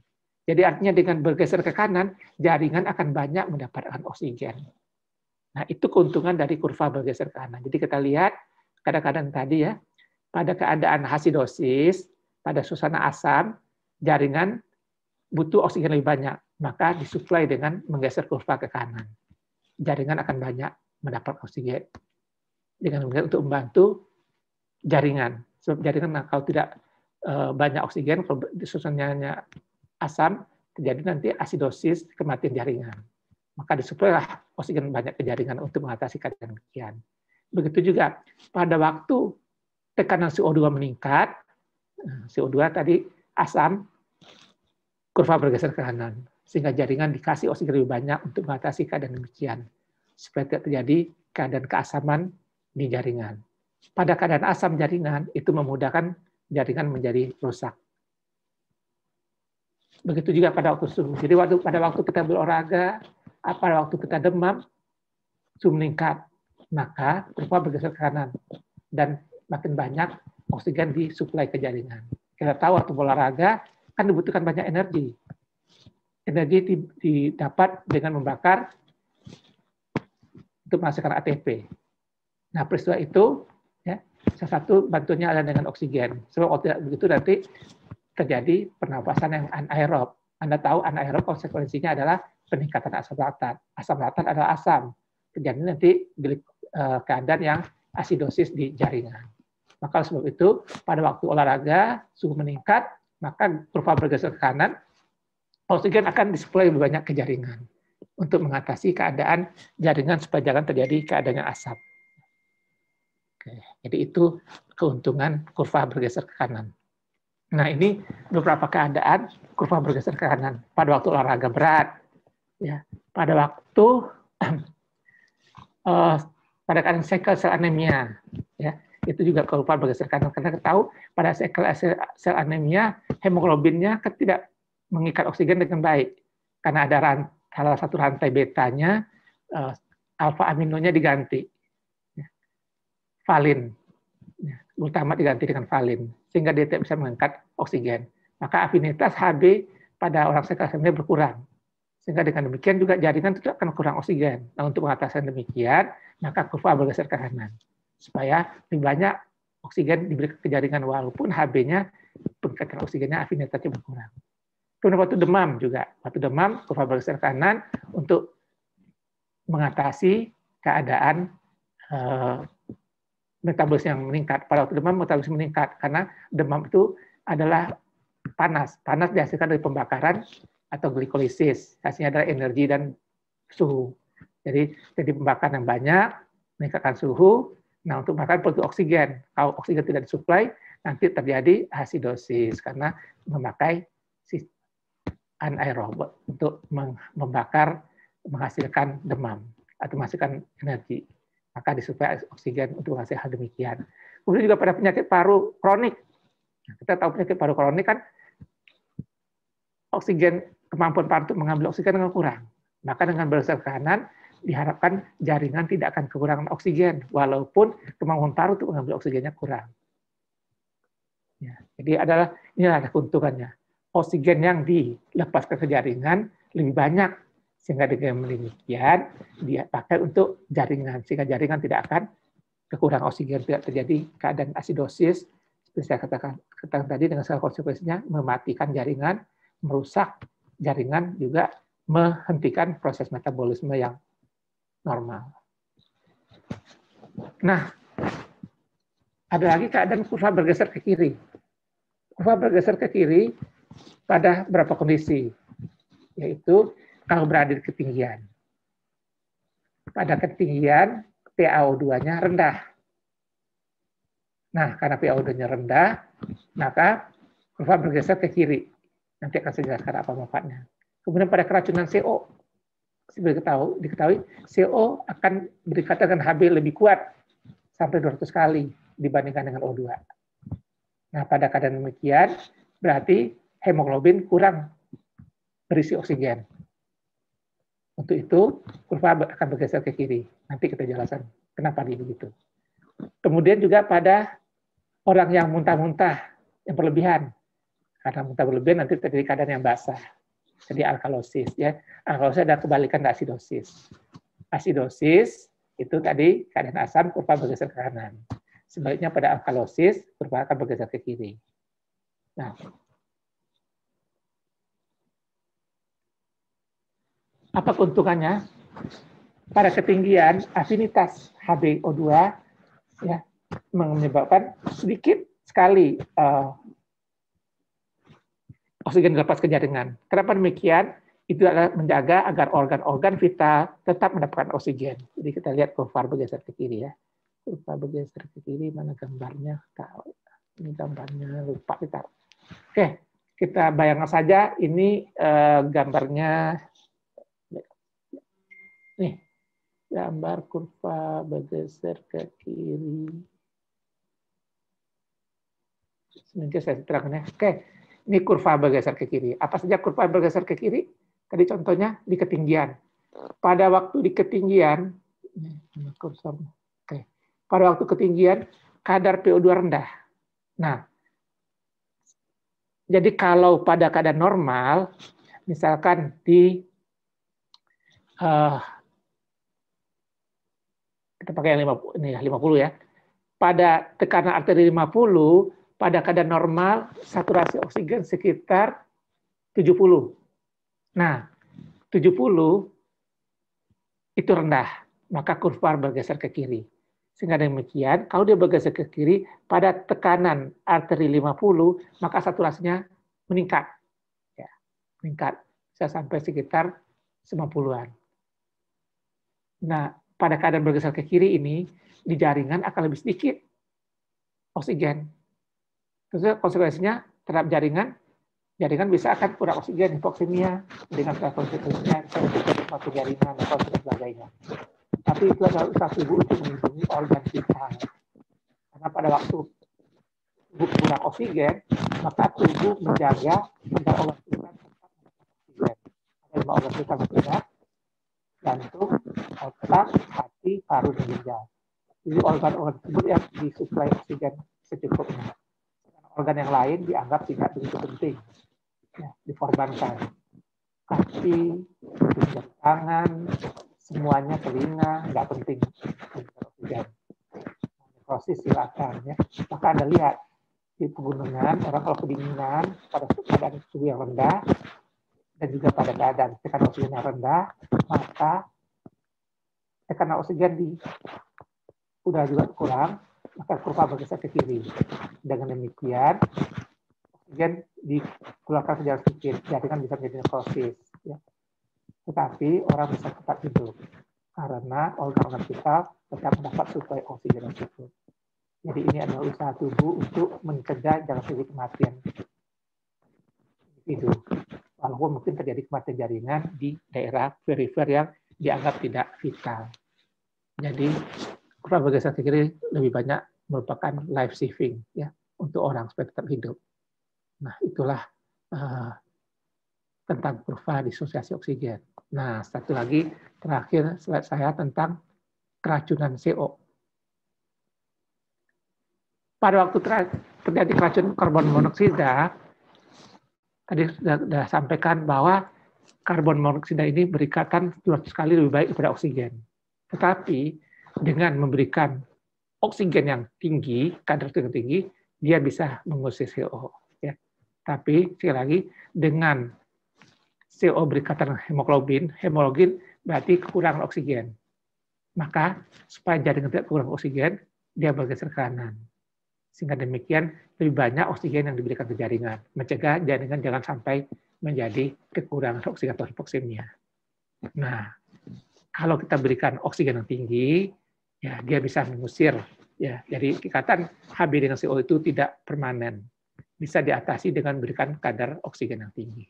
[SPEAKER 3] Jadi artinya dengan bergeser ke kanan, jaringan akan banyak mendapatkan oksigen. Nah, itu keuntungan dari kurva bergeser ke kanan. Jadi kita lihat kadang-kadang tadi ya, pada keadaan asidosis, pada suasana asam, jaringan butuh oksigen lebih banyak, maka disuplai dengan menggeser kurva ke kanan. Jaringan akan banyak mendapat oksigen. Dengan untuk membantu jaringan. Sebab jaringan kalau tidak banyak oksigen, kalau suasananya asam, terjadi nanti asidosis, kematian jaringan. Maka disuplailah oksigen banyak ke jaringan untuk mengatasi keadaan demikian. Begitu juga pada waktu tekanan CO2 meningkat, CO2 tadi asam, kurva bergeser ke kanan, sehingga jaringan dikasih oksigen lebih banyak untuk mengatasi keadaan demikian, supaya tidak terjadi keadaan keasaman di jaringan. Pada keadaan asam jaringan, itu memudahkan jaringan menjadi rusak. Begitu juga pada waktu suhu. Jadi pada waktu kita berolahraga, pada waktu kita demam, suhu meningkat, maka kurva bergeser ke kanan, dan makin banyak oksigen disuplai ke jaringan. Kita tahu waktu berolahraga, kan dibutuhkan banyak energi. Energi didapat dengan membakar untuk menghasilkan ATP. Nah, peristiwa itu, ya, salah satu bantuannya adalah dengan oksigen. Sebab kalau tidak begitu nanti terjadi pernapasan yang anaerob. Anda tahu anaerob konsekuensinya adalah peningkatan asam laktat. Asam laktat adalah asam. Terjadi nanti keadaan yang asidosis di jaringan. Maka sebab itu, pada waktu olahraga, suhu meningkat, maka kurva bergeser ke kanan, oksigen akan disuplai lebih banyak ke jaringan untuk mengatasi keadaan jaringan supaya jangan terjadi keadaannya asam. Oke, jadi itu keuntungan kurva bergeser ke kanan. Nah, ini beberapa keadaan kurva bergeser ke kanan pada waktu olahraga berat, ya, pada waktu pada keadaan sickle cell anemia, ya, itu juga kurva bergeser ke kanan karena kita tahu pada sickle cell anemia hemoglobinnya tidak mengikat oksigen dengan baik karena ada salah satu rantai betanya alfa aminonya diganti. Valin, glutamat diganti dengan valin, sehingga dia tidak bisa mengangkat oksigen. Maka afinitas Hb pada orang sickle cell anemia berkurang, sehingga dengan demikian juga jaringan tidak akan kurang oksigen. Nah, untuk mengatasi demikian, maka kurva bergeser ke kanan, supaya lebih banyak oksigen diberi ke jaringan walaupun Hb-nya peningkatan oksigennya afinitasnya berkurang. Kemudian waktu demam juga, waktu demam kurva bergeser ke kanan untuk mengatasi keadaan metabolisme yang meningkat. Pada waktu demam metabolisme meningkat karena demam itu adalah panas. Panas dihasilkan dari pembakaran atau glikolisis. Hasilnya adalah energi dan suhu. Jadi pembakaran yang banyak meningkatkan suhu. Nah, untuk makan perlu oksigen. Kalau oksigen tidak disuplai, nanti terjadi asidosis karena memakai anaerob untuk membakar, menghasilkan demam atau menghasilkan energi. Maka disuplai oksigen untuk menghasilkan hal demikian. Kemudian juga pada penyakit paru kronik. Nah, kita tahu penyakit paru kronik kan oksigen, kemampuan paru untuk mengambil oksigen dengan kurang. Maka dengan bergeser ke kanan, diharapkan jaringan tidak akan kekurangan oksigen, walaupun kemampuan paru untuk mengambil oksigennya kurang. Ya, jadi inilah keuntungannya. Oksigen yang dilepaskan ke jaringan lebih banyak, sehingga dengan demikian dia pakai untuk jaringan, sehingga jaringan tidak akan kekurangan oksigen, tidak terjadi keadaan asidosis, seperti saya katakan tadi, dengan segala konsekuensinya mematikan jaringan, merusak jaringan, juga menghentikan proses metabolisme yang normal. Nah, Ada lagi keadaan kurva bergeser ke kiri. Kurva bergeser ke kiri pada beberapa kondisi, yaitu kalau berada di ketinggian. Pada ketinggian, PaO2-nya rendah. Nah, karena PaO2-nya rendah, maka kurva bergeser ke kiri. Nanti akan saya jelaskan apa manfaatnya. Kemudian pada keracunan CO, seperti diketahui, CO akan berikatan dengan Hb lebih kuat, sampai 200 kali dibandingkan dengan O2. Nah, pada keadaan demikian, berarti hemoglobin kurang berisi oksigen. Untuk itu, kurva akan bergeser ke kiri. Nanti kita jelaskan kenapa begitu. Kemudian juga pada orang yang muntah-muntah, yang berlebihan. Karena muntah berlebihan nanti terjadi keadaan yang basah. Jadi alkalosis. Ya. Alkalosis ada kebalikan dari asidosis. Asidosis itu tadi keadaan asam, kurva bergeser ke kanan. Sebaliknya pada alkalosis, kurva akan bergeser ke kiri. Nah, apa keuntungannya? Pada ketinggian, afinitas HbO2 ya, menyebabkan sedikit sekali oksigen dilepas ke jaringan. Kenapa demikian? Itu adalah menjaga agar organ-organ vital tetap mendapatkan oksigen. Jadi kita lihat kurva bergeser ke kiri ya. Kurva bergeser ke kiri, mana gambarnya? Ini gambarnya, lupa kita. Oke, kita bayangkan saja ini gambarnya. Nih, gambar kurva bergeser ke kiri. Semoga saya terangkan ya. Oke, ini kurva bergeser ke kiri. Apa saja kurva bergeser ke kiri? Tadi contohnya di ketinggian. Pada waktu di ketinggian, pada waktu ketinggian, kadar PO2 rendah. Nah, jadi kalau pada keadaan normal, misalkan di kita pakai yang 50 ya. Pada tekanan arteri 50, pada keadaan normal, saturasi oksigen sekitar 70. Nah, 70 itu rendah, maka kurva bergeser ke kiri. Sehingga demikian, kalau dia bergeser ke kiri, pada tekanan arteri 50, maka saturasinya meningkat. Ya, meningkat, bisa sampai sekitar 90-an. Nah, pada keadaan bergeser ke kiri ini, di jaringan akan lebih sedikit oksigen. Terus konsekuensinya terhadap jaringan bisa akan kurang oksigen, hipoksemia, dengan konsekuensinya suatu jaringan atau sebagainya. Tapi itu adalah usaha tubuh untuk melindungi organ vital. Karena pada waktu tubuh kurang oksigen, maka tubuh menjaga agar organ vital tetap oksigen. Ada 5 organ vital menjaga: jantung, otak, hati, paru, dan ginjal. Jadi organ-organ tersebut yang disuplai oksigen secukupnya. Organ yang lain dianggap tidak begitu penting, ya, dikorbankan. Kaki, jari tangan, semuanya, telinga, nggak penting oksigen. Nekrosis silakan, ya. Maka Anda lihat di pegunungan, orang kalau kedinginan pada keadaan suhu yang rendah dan juga pada keadaan tekanan oksigen yang rendah, maka tekanan oksigen di udara juga kurang, maka kurva bergeser ke kiri. Dengan demikian, oksigen dikeluarkan secara sedikit, jaringan bisa menjadi nekrosis. Ya. Tetapi orang bisa tetap hidup karena organ-organ vital tetap mendapat suplai oksigen yang cukup. Jadi ini adalah usaha tubuh untuk mencegah jangan terjadi kematian individu. Walaupun mungkin terjadi kematian jaringan di daerah perifer yang dianggap tidak vital. Jadi kurva bergeser ke kiri lebih banyak merupakan life saving ya untuk orang supaya tetap hidup. Nah, itulah tentang kurva disosiasi oksigen. Nah, satu lagi terakhir slide saya tentang keracunan CO. Pada waktu terjadi keracunan karbon monoksida, tadi sudah sampaikan bahwa karbon monoksida ini berikatan 200 kali lebih baik daripada oksigen. Tetapi dengan memberikan oksigen yang tinggi, kadar oksigen tinggi, dia bisa mengusir CO. Ya. Tapi sekali lagi dengan CO berikatan hemoglobin berarti kekurangan oksigen. Maka supaya jaringan tidak kurang oksigen, dia bergeser ke kanan. Sehingga demikian lebih banyak oksigen yang diberikan ke jaringan, mencegah jaringan jangan sampai menjadi kekurangan oksigen atau hipoksemia. Nah, kalau kita berikan oksigen yang tinggi, ya dia bisa mengusir. Ya, jadi ikatan Hb dengan CO itu tidak permanen, bisa diatasi dengan berikan kadar oksigen yang tinggi.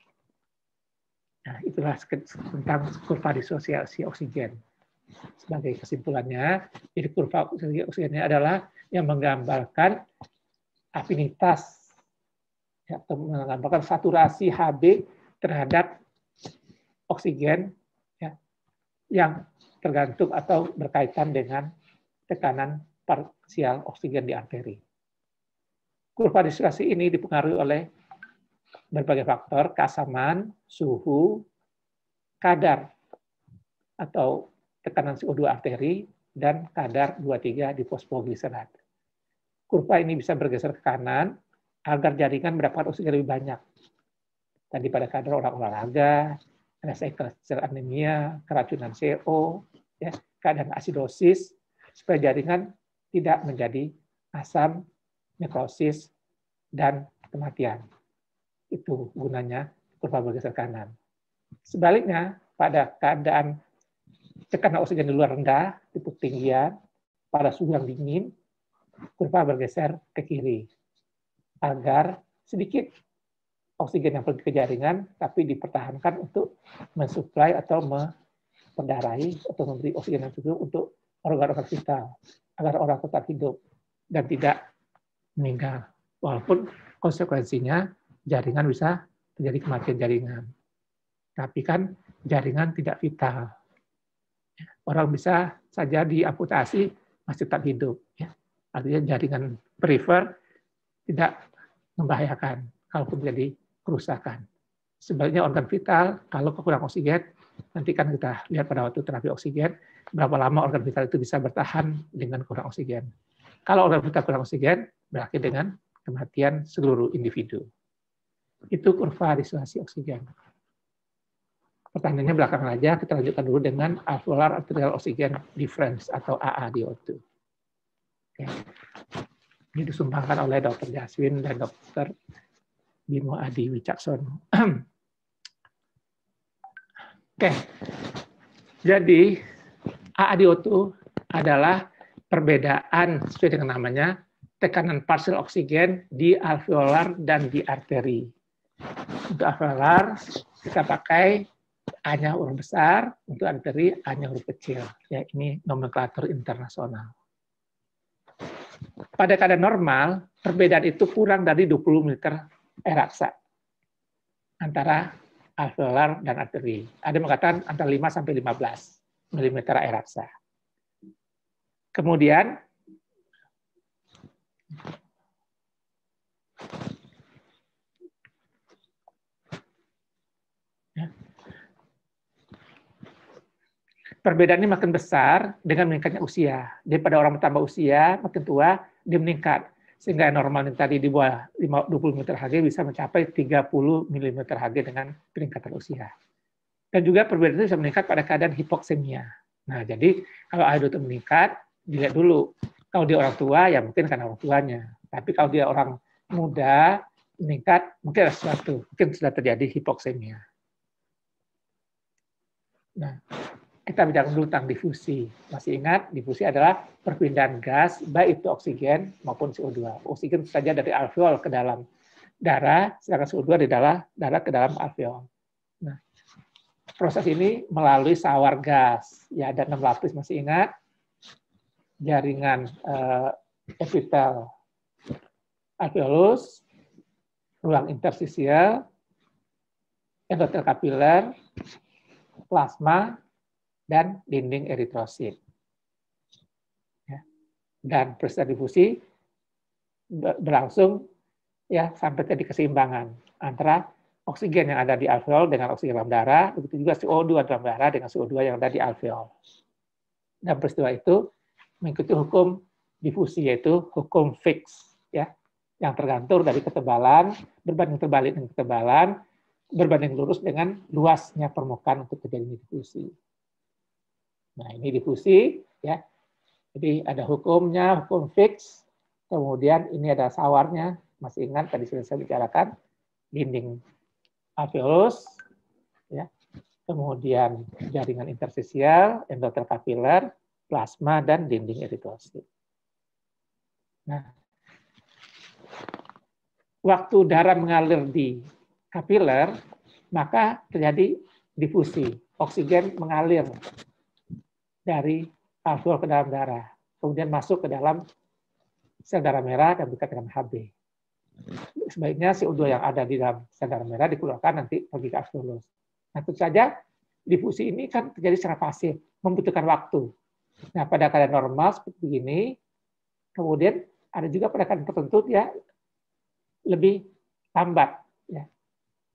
[SPEAKER 3] Nah, itulah tentang kurva disosiasi oksigen. Sebagai kesimpulannya, jadi kurva oksigennya adalah yang menggambarkan afinitas ya, atau menggambarkan saturasi Hb terhadap oksigen ya, yang tergantung atau berkaitan dengan tekanan parsial oksigen di arteri. Kurva disosiasi ini dipengaruhi oleh berbagai faktor, keasaman, suhu, kadar atau tekanan CO2 arteri, dan kadar 2,3 di fosfogliserat. Kurva ini bisa bergeser ke kanan agar jaringan mendapatkan oksigen lebih banyak. Tadi pada kadar orang olahraga, resiko anemia, keracunan CO, ya, keadaan asidosis, supaya jaringan tidak menjadi asam, nekrosis, dan kematian. Itu gunanya kurva bergeser kanan. Sebaliknya, pada keadaan tekanan oksigen di luar rendah, di ketinggian, pada suhu yang dingin, kurva bergeser ke kiri. Agar sedikit oksigen yang pergi ke jaringan, tapi dipertahankan untuk mensuplai atau memperdarahi atau memberi oksigen yang cukup untuk organ-organ vital, agar orang tetap hidup dan tidak meninggal. Walaupun konsekuensinya jaringan bisa terjadi kematian jaringan. Tapi kan jaringan tidak vital. Orang bisa saja diamputasi, masih tetap hidup. Artinya jaringan perifer tidak membahayakan kalau terjadi kerusakan. Sebaliknya organ vital, kalau kekurangan oksigen, nanti kan kita lihat pada waktu terapi oksigen, berapa lama organ vital itu bisa bertahan dengan kurang oksigen. Kalau organ vital kurang oksigen, berakhir dengan kematian seluruh individu. Itu kurva disosiasi oksigen. Pertanyaannya belakangan aja, kita lanjutkan dulu dengan alveolar arterial oxygen difference atau AADO2. Oke. Ini disumbangkan oleh Dr. Jaswin dan Dr. Bimo Adi Wicaksono. Oke. Jadi AADO2 adalah perbedaan sesuai dengan namanya tekanan parsial oksigen di alveolar dan di arteri. Untuk alveolar kita pakai A-nya huruf besar, untuk arteri A-nya huruf kecil. Ya, ini nomenklatur internasional. Pada keadaan normal, perbedaan itu kurang dari 20 ml air raksa antara alveolar dan arteri. Ada yang mengatakan antara 5 sampai 15 ml air raksa. Kemudian perbedaan ini makin besar dengan meningkatnya usia. Daripada orang bertambah usia, makin tua, dia meningkat. Sehingga normal yang tadi di bawah 20 mm Hg bisa mencapai 30 mm Hg dengan peningkatan usia. Dan juga perbedaan itu bisa meningkat pada keadaan hipoksemia. Nah, jadi kalau AADO2 meningkat, dilihat dulu. Kalau dia orang tua, ya mungkin karena orang tuanya. Tapi kalau dia orang muda, meningkat, mungkin ada sesuatu. Mungkin sudah terjadi hipoksemia. Nah, kita bicara dulu tentang difusi. Masih ingat, difusi adalah perpindahan gas, baik itu oksigen maupun CO2. Oksigen saja dari alveol ke dalam darah, sedangkan CO2 dari darah ke dalam alveol. Nah, proses ini melalui sawar gas. Ya, ada 6 lapis, masih ingat? Jaringan epitel alveolus, ruang interstisial, endotel kapiler, plasma, dan dinding eritrosit. Ya. Dan proses difusi berlangsung ya sampai terjadi keseimbangan antara oksigen yang ada di alveol dengan oksigen dalam darah, begitu juga CO2 dalam darah dengan CO2 yang ada di alveol. Dan peristiwa itu mengikuti hukum difusi, yaitu hukum Fick, ya, yang tergantung dari ketebalan, berbanding terbalik dengan ketebalan, berbanding lurus dengan luasnya permukaan untuk terjadinya difusi. Nah, ini difusi, ya. Jadi ada hukumnya, hukum Fick, Kemudian ini ada sawarnya, masih ingat tadi sudah saya bicarakan, dinding alveolus, ya. Kemudian jaringan interstisial, endotel kapiler, plasma, dan dinding eritrosit. Nah, waktu darah mengalir di kapiler, maka terjadi difusi. Oksigen mengalir dari alveol ke dalam darah, kemudian masuk ke dalam sel darah merah dan berkaitan dengan Hb. Sebaiknya CO2 yang ada di dalam sel darah merah dikeluarkan nanti pergi ke alveolus. Nah, tentu saja difusi ini kan terjadi secara pasif, membutuhkan waktu. Nah, pada keadaan normal seperti ini, kemudian ada juga pada keadaan tertentu dia lebih lambat, ya.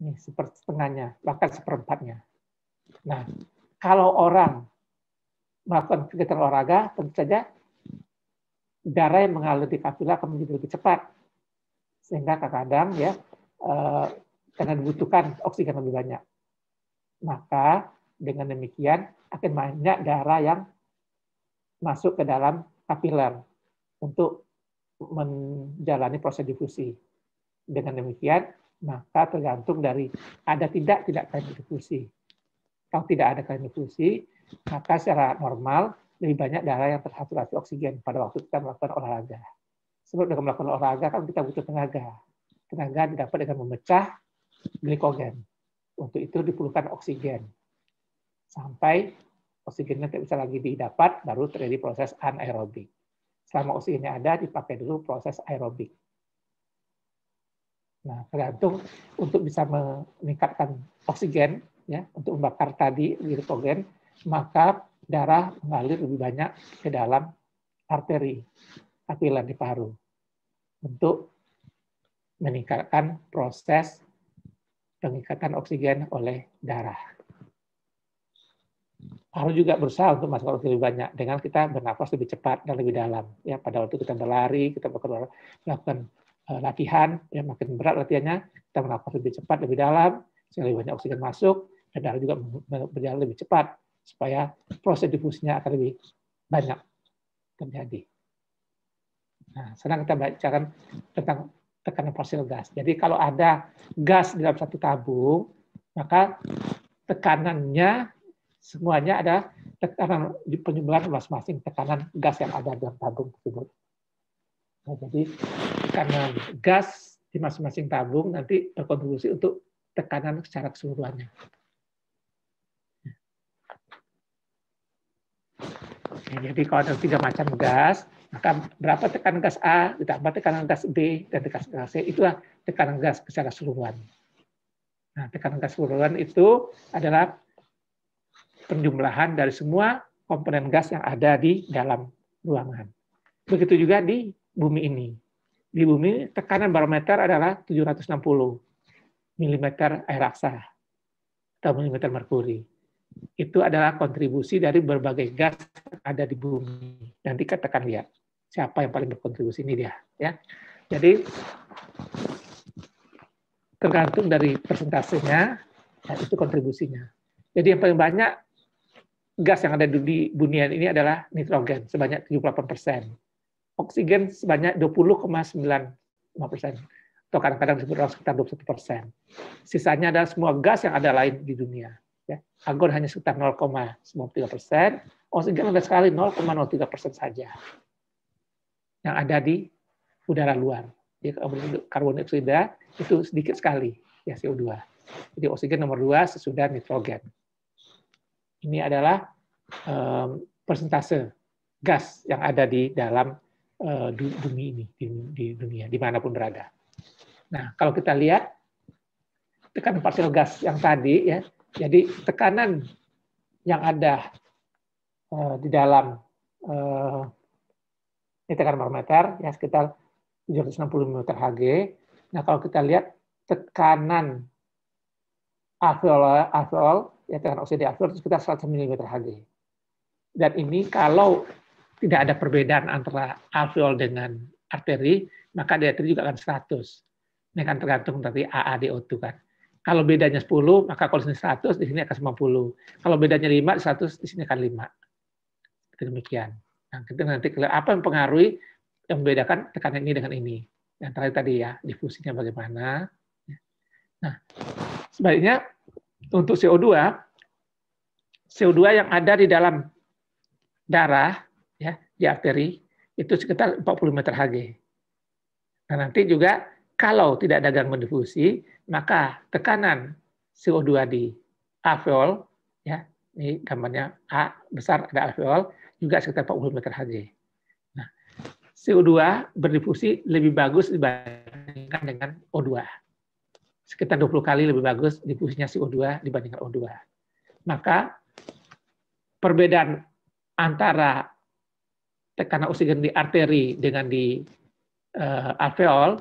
[SPEAKER 3] Ini setengahnya, bahkan seperempatnya. Nah, kalau orang melakukan kegiatan olahraga, tentu saja darah yang mengalir di kapiler akan menjadi lebih cepat, sehingga kadang-kadang ya karena dibutuhkan oksigen lebih banyak. Maka dengan demikian akan banyak darah yang masuk ke dalam kapiler untuk menjalani proses difusi. Dengan demikian, maka tergantung dari ada tidak kaitan difusi. Kalau tidak ada kaitan difusi, maka secara normal lebih banyak darah yang tersaturasi oksigen pada waktu kita melakukan olahraga. Sebab dengan melakukan olahraga kan kita butuh tenaga. Tenaga didapat dengan memecah glikogen. Untuk itu diperlukan oksigen. Sampai oksigennya tidak bisa lagi didapat, baru terjadi proses anaerobik. Selama oksigennya ada, dipakai dulu proses aerobik. Nah, tergantung untuk bisa meningkatkan oksigen, ya, untuk membakar tadi glikogen, maka darah mengalir lebih banyak ke dalam arteri kapiler di paru untuk meningkatkan proses pengikatan oksigen oleh darah. Paru juga berusaha untuk masukkan oksigen lebih banyak dengan kita bernapas lebih cepat dan lebih dalam. Ya, pada waktu kita berlari, kita melakukan latihan, ya makin berat latihannya, kita bernapas lebih cepat, lebih dalam, sehingga lebih banyak oksigen masuk, dan darah juga berjalan lebih cepat, supaya proses difusinya akan lebih banyak terjadi. Nah, sekarang kita bicarakan tentang tekanan parsial gas. Jadi kalau ada gas di dalam satu tabung, maka tekanannya semuanya ada tekanan penjumlahan masing-masing tekanan gas yang ada dalam tabung tersebut. Nah, jadi tekanan gas di masing-masing tabung nanti berkontribusi untuk tekanan secara keseluruhannya. Ya, jadi kalau ada 3 macam gas, maka berapa tekanan gas A ditambah tekanan gas B dan tekanan gas C, itulah tekanan gas secara keseluruhan. Nah, tekanan gas keseluruhan itu adalah penjumlahan dari semua komponen gas yang ada di dalam ruangan. Begitu juga di bumi ini. Di bumi tekanan barometer adalah 760 mm air raksa atau mm merkuri. Itu adalah kontribusi dari berbagai gas yang ada di bumi. Nanti kita akan lihat siapa yang paling berkontribusi, ini dia. Ya. Jadi tergantung dari persentasenya, ya, itu kontribusinya. Jadi yang paling banyak gas yang ada di dunia ini adalah nitrogen sebanyak 78%, oksigen sebanyak 20,95%, atau kadang-kadang disebut sekitar 21%. Sisanya adalah semua gas yang ada lain di dunia. Ya. Argon hanya sekitar 0,93%, oksigen ada sekali 0,03% saja yang ada di udara luar. Jadi karbon dioksida itu sedikit sekali, ya CO2. Jadi oksigen nomor 2 sesudah nitrogen. Ini adalah persentase gas yang ada di dalam bumi ini, di dunia, dimanapun berada. Nah, kalau kita lihat tekanan parsial gas yang tadi, ya, jadi tekanan yang ada di dalam ini tekanan barometer, ya sekitar 760 mm Hg. Nah, kalau kita lihat tekanan alveol, ya tekanan oksigen di alveol itu sekitar 100 mm Hg. Dan ini kalau tidak ada perbedaan antara alveol dengan arteri, maka di arteri juga akan 100. Ini kan tergantung dari AaDO2 kan. Kalau bedanya 10, maka kalau di sini 100, di sini akan 90. Kalau bedanya 5, 100, di sini akan 5. Demikian. Nah, kita nanti lihat apa yang mempengaruhi yang membedakan tekanan ini dengan ini. Yang terakhir tadi ya, difusinya bagaimana. Nah, sebaliknya untuk CO2 yang ada di dalam darah ya di arteri itu sekitar 40 meter Hg. Nah, nanti juga kalau tidak ada gangguan difusi, maka tekanan CO2 di alveol ya, ini gambarnya A besar ada alveol juga sekitar 40 meter Hg. Nah, CO2 berdifusi lebih bagus dibandingkan dengan O2. Sekitar 20 kali lebih bagus difusinya CO2 dibandingkan O2. Maka perbedaan antara tekanan oksigen di arteri dengan di alveol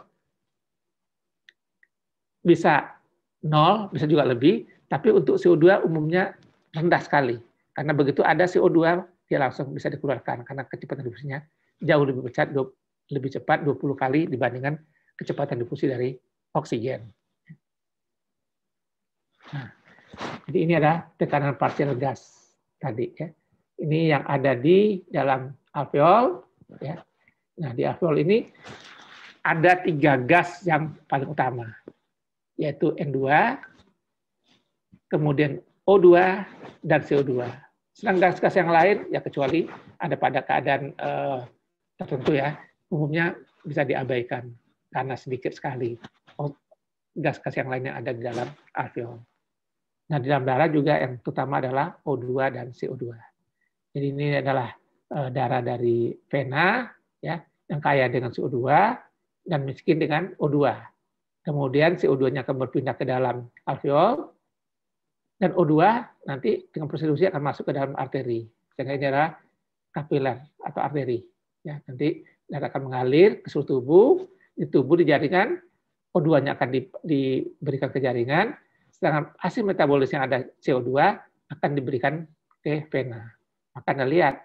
[SPEAKER 3] bisa 0, bisa juga lebih, tapi untuk CO2 umumnya rendah sekali. Karena begitu ada CO2, dia langsung bisa dikeluarkan karena kecepatan difusinya jauh lebih cepat 20 kali dibandingkan kecepatan difusi dari oksigen. Nah, jadi ini adalah tekanan partial gas tadi ya. Ini yang ada di dalam alveol ya. Nah, di alveol ini ada 3 gas yang paling utama, yaitu N2, kemudian O2 dan CO2. Sedangkan gas-gas yang lain ya kecuali ada pada keadaan tertentu ya, umumnya bisa diabaikan karena sedikit sekali gas-gas yang lainnya ada di dalam alveol. Nah, di dalam darah juga yang utama adalah O2 dan CO2. Jadi ini adalah darah dari vena ya, yang kaya dengan CO2 dan miskin dengan O2. Kemudian CO2-nya akan berpindah ke dalam alveol dan O2 nanti dengan proses difusi akan masuk ke dalam arteri. Sehingga ini adalah kapiler atau arteri. Ya, nanti darah akan mengalir ke seluruh tubuh, di tubuh di jaringan, O2-nya akan diberikan ke jaringan, sedangkan hasil metabolis yang ada CO2 akan diberikan ke vena. Maka Anda lihat,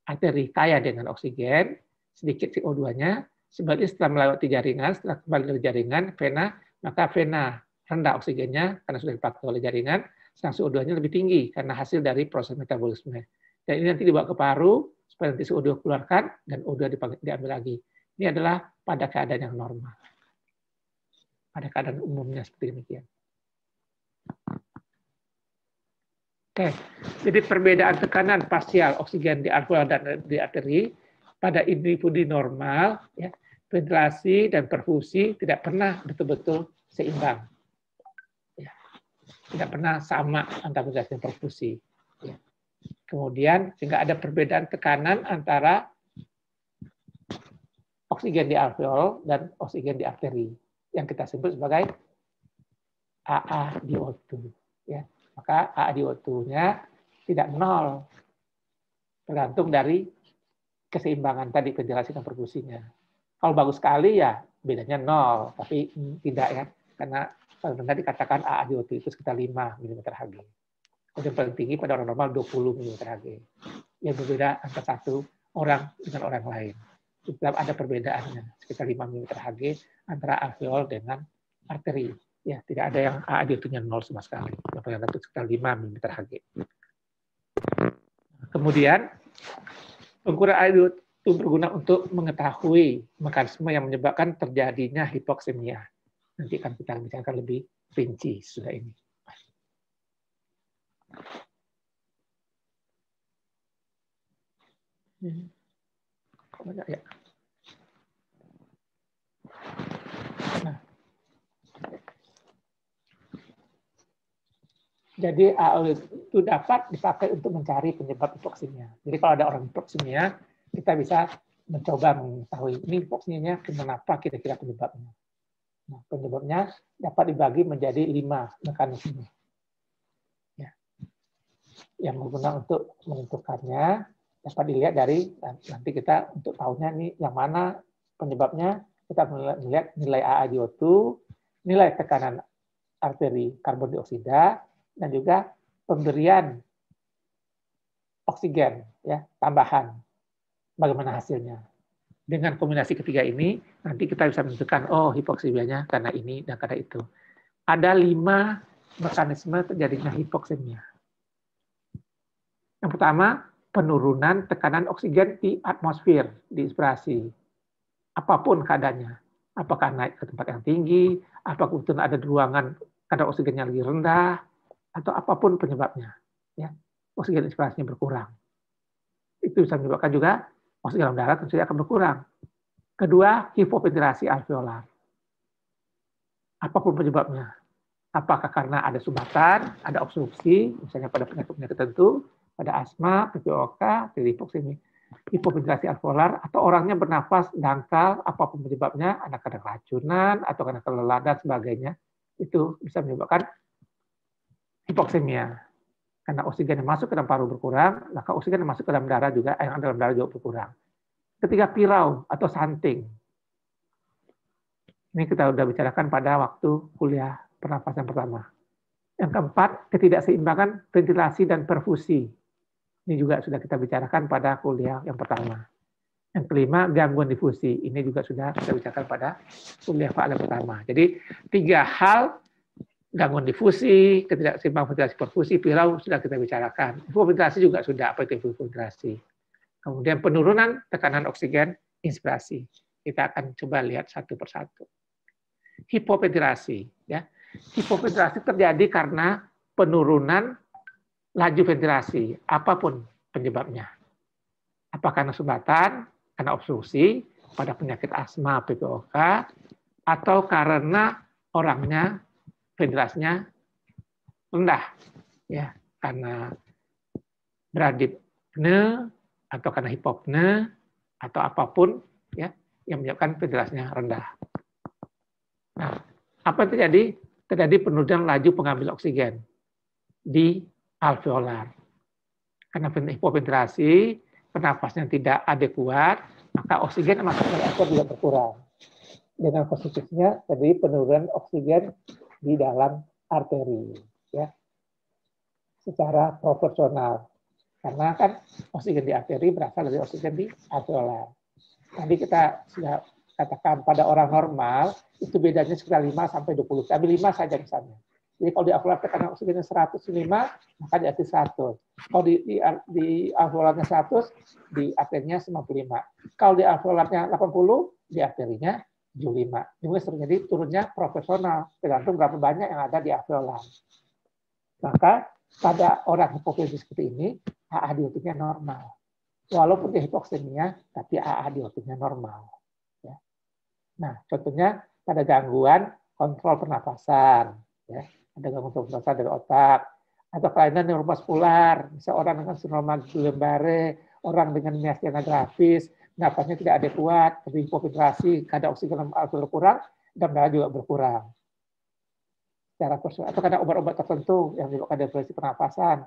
[SPEAKER 3] arteri kaya dengan oksigen, sedikit CO2-nya, sebaliknya setelah melewati jaringan, setelah kembali dari jaringan, vena, maka vena rendah oksigennya karena sudah dipakai oleh jaringan, sedang CO2-nya lebih tinggi karena hasil dari proses metabolisme. Dan ini nanti dibawa ke paru, supaya nanti CO2 keluarkan, dan O2 diambil lagi. Ini adalah pada keadaan yang normal. Pada keadaan umumnya seperti demikian. Oke, jadi perbedaan tekanan parsial oksigen di alveol dan di arteri pada individu normal, ya, ventilasi dan perfusi tidak pernah betul-betul seimbang, ya. Tidak pernah sama antara ventilasi dan perfusi. Ya. Kemudian sehingga ada perbedaan tekanan antara oksigen di alveol dan oksigen di arteri yang kita sebut sebagai AaDO2. Ya. Maka AaDO2-nya tidak 0, tergantung dari keseimbangan tadi ventilasi dan perfusinya. Kalau bagus sekali ya bedanya 0, tapi tidak ya, karena tadi dikatakan AaDO2 itu sekitar 5 mmHg. Yang paling tinggi pada orang normal 20 mmHg. Yang berbeda antara satu orang dengan orang lain. Tetap ada perbedaannya, sekitar 5 mmHg antara alveol dengan arteri. Ya, tidak ada yang AaDO2-nya 0 sama sekali. Yang paling rendah itu sekitar 5 mmHg. Kemudian, pengukuran AaDO2 berguna untuk mengetahui mekanisme yang menyebabkan terjadinya hipoksemia. Nanti akan kita bicarakan lebih rinci sudah ini. Kok banyak ya? Nah. Jadi AaDO2 itu dapat dipakai untuk mencari penyebab hipoksemia. Jadi kalau ada orang hipoksemia, kita bisa mencoba mengetahui ini hipoksemianya kenapa kira-kira penyebabnya. Nah, penyebabnya dapat dibagi menjadi 5 mekanisme. Ya. Yang berguna untuk menentukannya dapat dilihat dari nanti kita untuk tahunya nih yang mana penyebabnya, kita melihat nilai AaDO2, nilai tekanan arteri karbon dioksida, dan juga pemberian oksigen ya tambahan. Bagaimana hasilnya? Dengan kombinasi ketiga ini nanti kita bisa menentukan hipoksemianya karena ini dan karena itu. Ada 5 mekanisme terjadinya hipoksemia. Yang pertama, penurunan tekanan oksigen di atmosfer, di inspirasi. apapun keadaannya. Apakah naik ke tempat yang tinggi, apakah kebetulan ada di ruangan kadar oksigennya lebih rendah, atau apapun penyebabnya. Ya, oksigen inspirasinya berkurang. Itu bisa menyebabkan juga oksigen dalam darah tentu saja akan berkurang. Kedua, hipoventilasi alveolar. Apapun penyebabnya. Apakah karena ada sumbatan, ada obstruksi, misalnya pada penyakit-penyakit tertentu, pada asma, PPOK, hipoksemia, hipoventilasi alveolar, atau orangnya bernafas dangkal, apapun penyebabnya, ada kadang racunan, atau karena kelelahan dan sebagainya, itu bisa menyebabkan hipoksemia. Karena oksigen yang masuk ke dalam paru berkurang, maka oksigen yang masuk ke dalam darah juga, yang dalam darah juga berkurang. Ketiga, pirau atau santing. Ini kita sudah bicarakan pada waktu kuliah pernapasan pertama. Yang keempat, ketidakseimbangan ventilasi dan perfusi. Ini juga sudah kita bicarakan pada kuliah yang pertama. Yang kelima, gangguan difusi. Ini juga sudah kita bicarakan pada kuliah yang pertama. Jadi 3 hal, gangguan difusi, ketidakseimbangan ventilasi perfusi, pirau sudah kita bicarakan. Hipoventilasi juga sudah, apa itu hipoventilasi. Kemudian penurunan tekanan oksigen inspirasi. Kita akan coba lihat satu persatu. Hipoventilasi, ya. Hipoventilasi terjadi karena penurunan laju ventilasi, apapun penyebabnya. Apakah karena sumbatan, karena obstruksi, pada penyakit asma, PPOK, atau karena orangnya ventilasinya rendah, ya, karena bradipne, atau karena hipopne, atau apapun, ya, yang menyebabkan ventilasinya rendah. Nah, apa yang terjadi? Terjadi penurunan laju pengambil oksigen di alveolar. Karena hipoventilasi, pernapasnya tidak adekuat, maka oksigen yang masuk ke alveolar juga berkurang. Dengan konsekuensinya terjadi penurunan oksigen di dalam arteri, ya, secara proporsional. Karena kan oksigen di arteri berasal dari oksigen di alveolar. Tadi kita sudah katakan pada orang normal itu bedanya sekitar 5 sampai 20. Ambil 5 saja misalnya. Jadi kalau di alveolar tekanan oksigennya 105, maka di arteri 100. Kalau di alveolarnya 100, di arterinya 95. Kalau di alveolarnya 80, di arterinya 75. Ini terjadi turunnya proporsional, tergantung berapa banyak yang ada di alveolar. Maka pada orang hipoventilasi seperti ini, AA-DO2-nya normal. Walaupun dia hipoksemia, tapi AA-DO2-nya normal. Nah, contohnya pada gangguan kontrol pernapasan, ya, ada gangguan kontrol pernapasan dari otak, atau kelainan neuromuskular, misalnya orang dengan sindrom Guillain-Barré, orang dengan miastenia gravis, napasnya tidak adekuat, lebih hipoventilasi, kadar oksigen alveolar kurang, dan darah juga berkurang. Secara personal, atau karena obat-obat tertentu yang menyebabkan depresi pernapasan.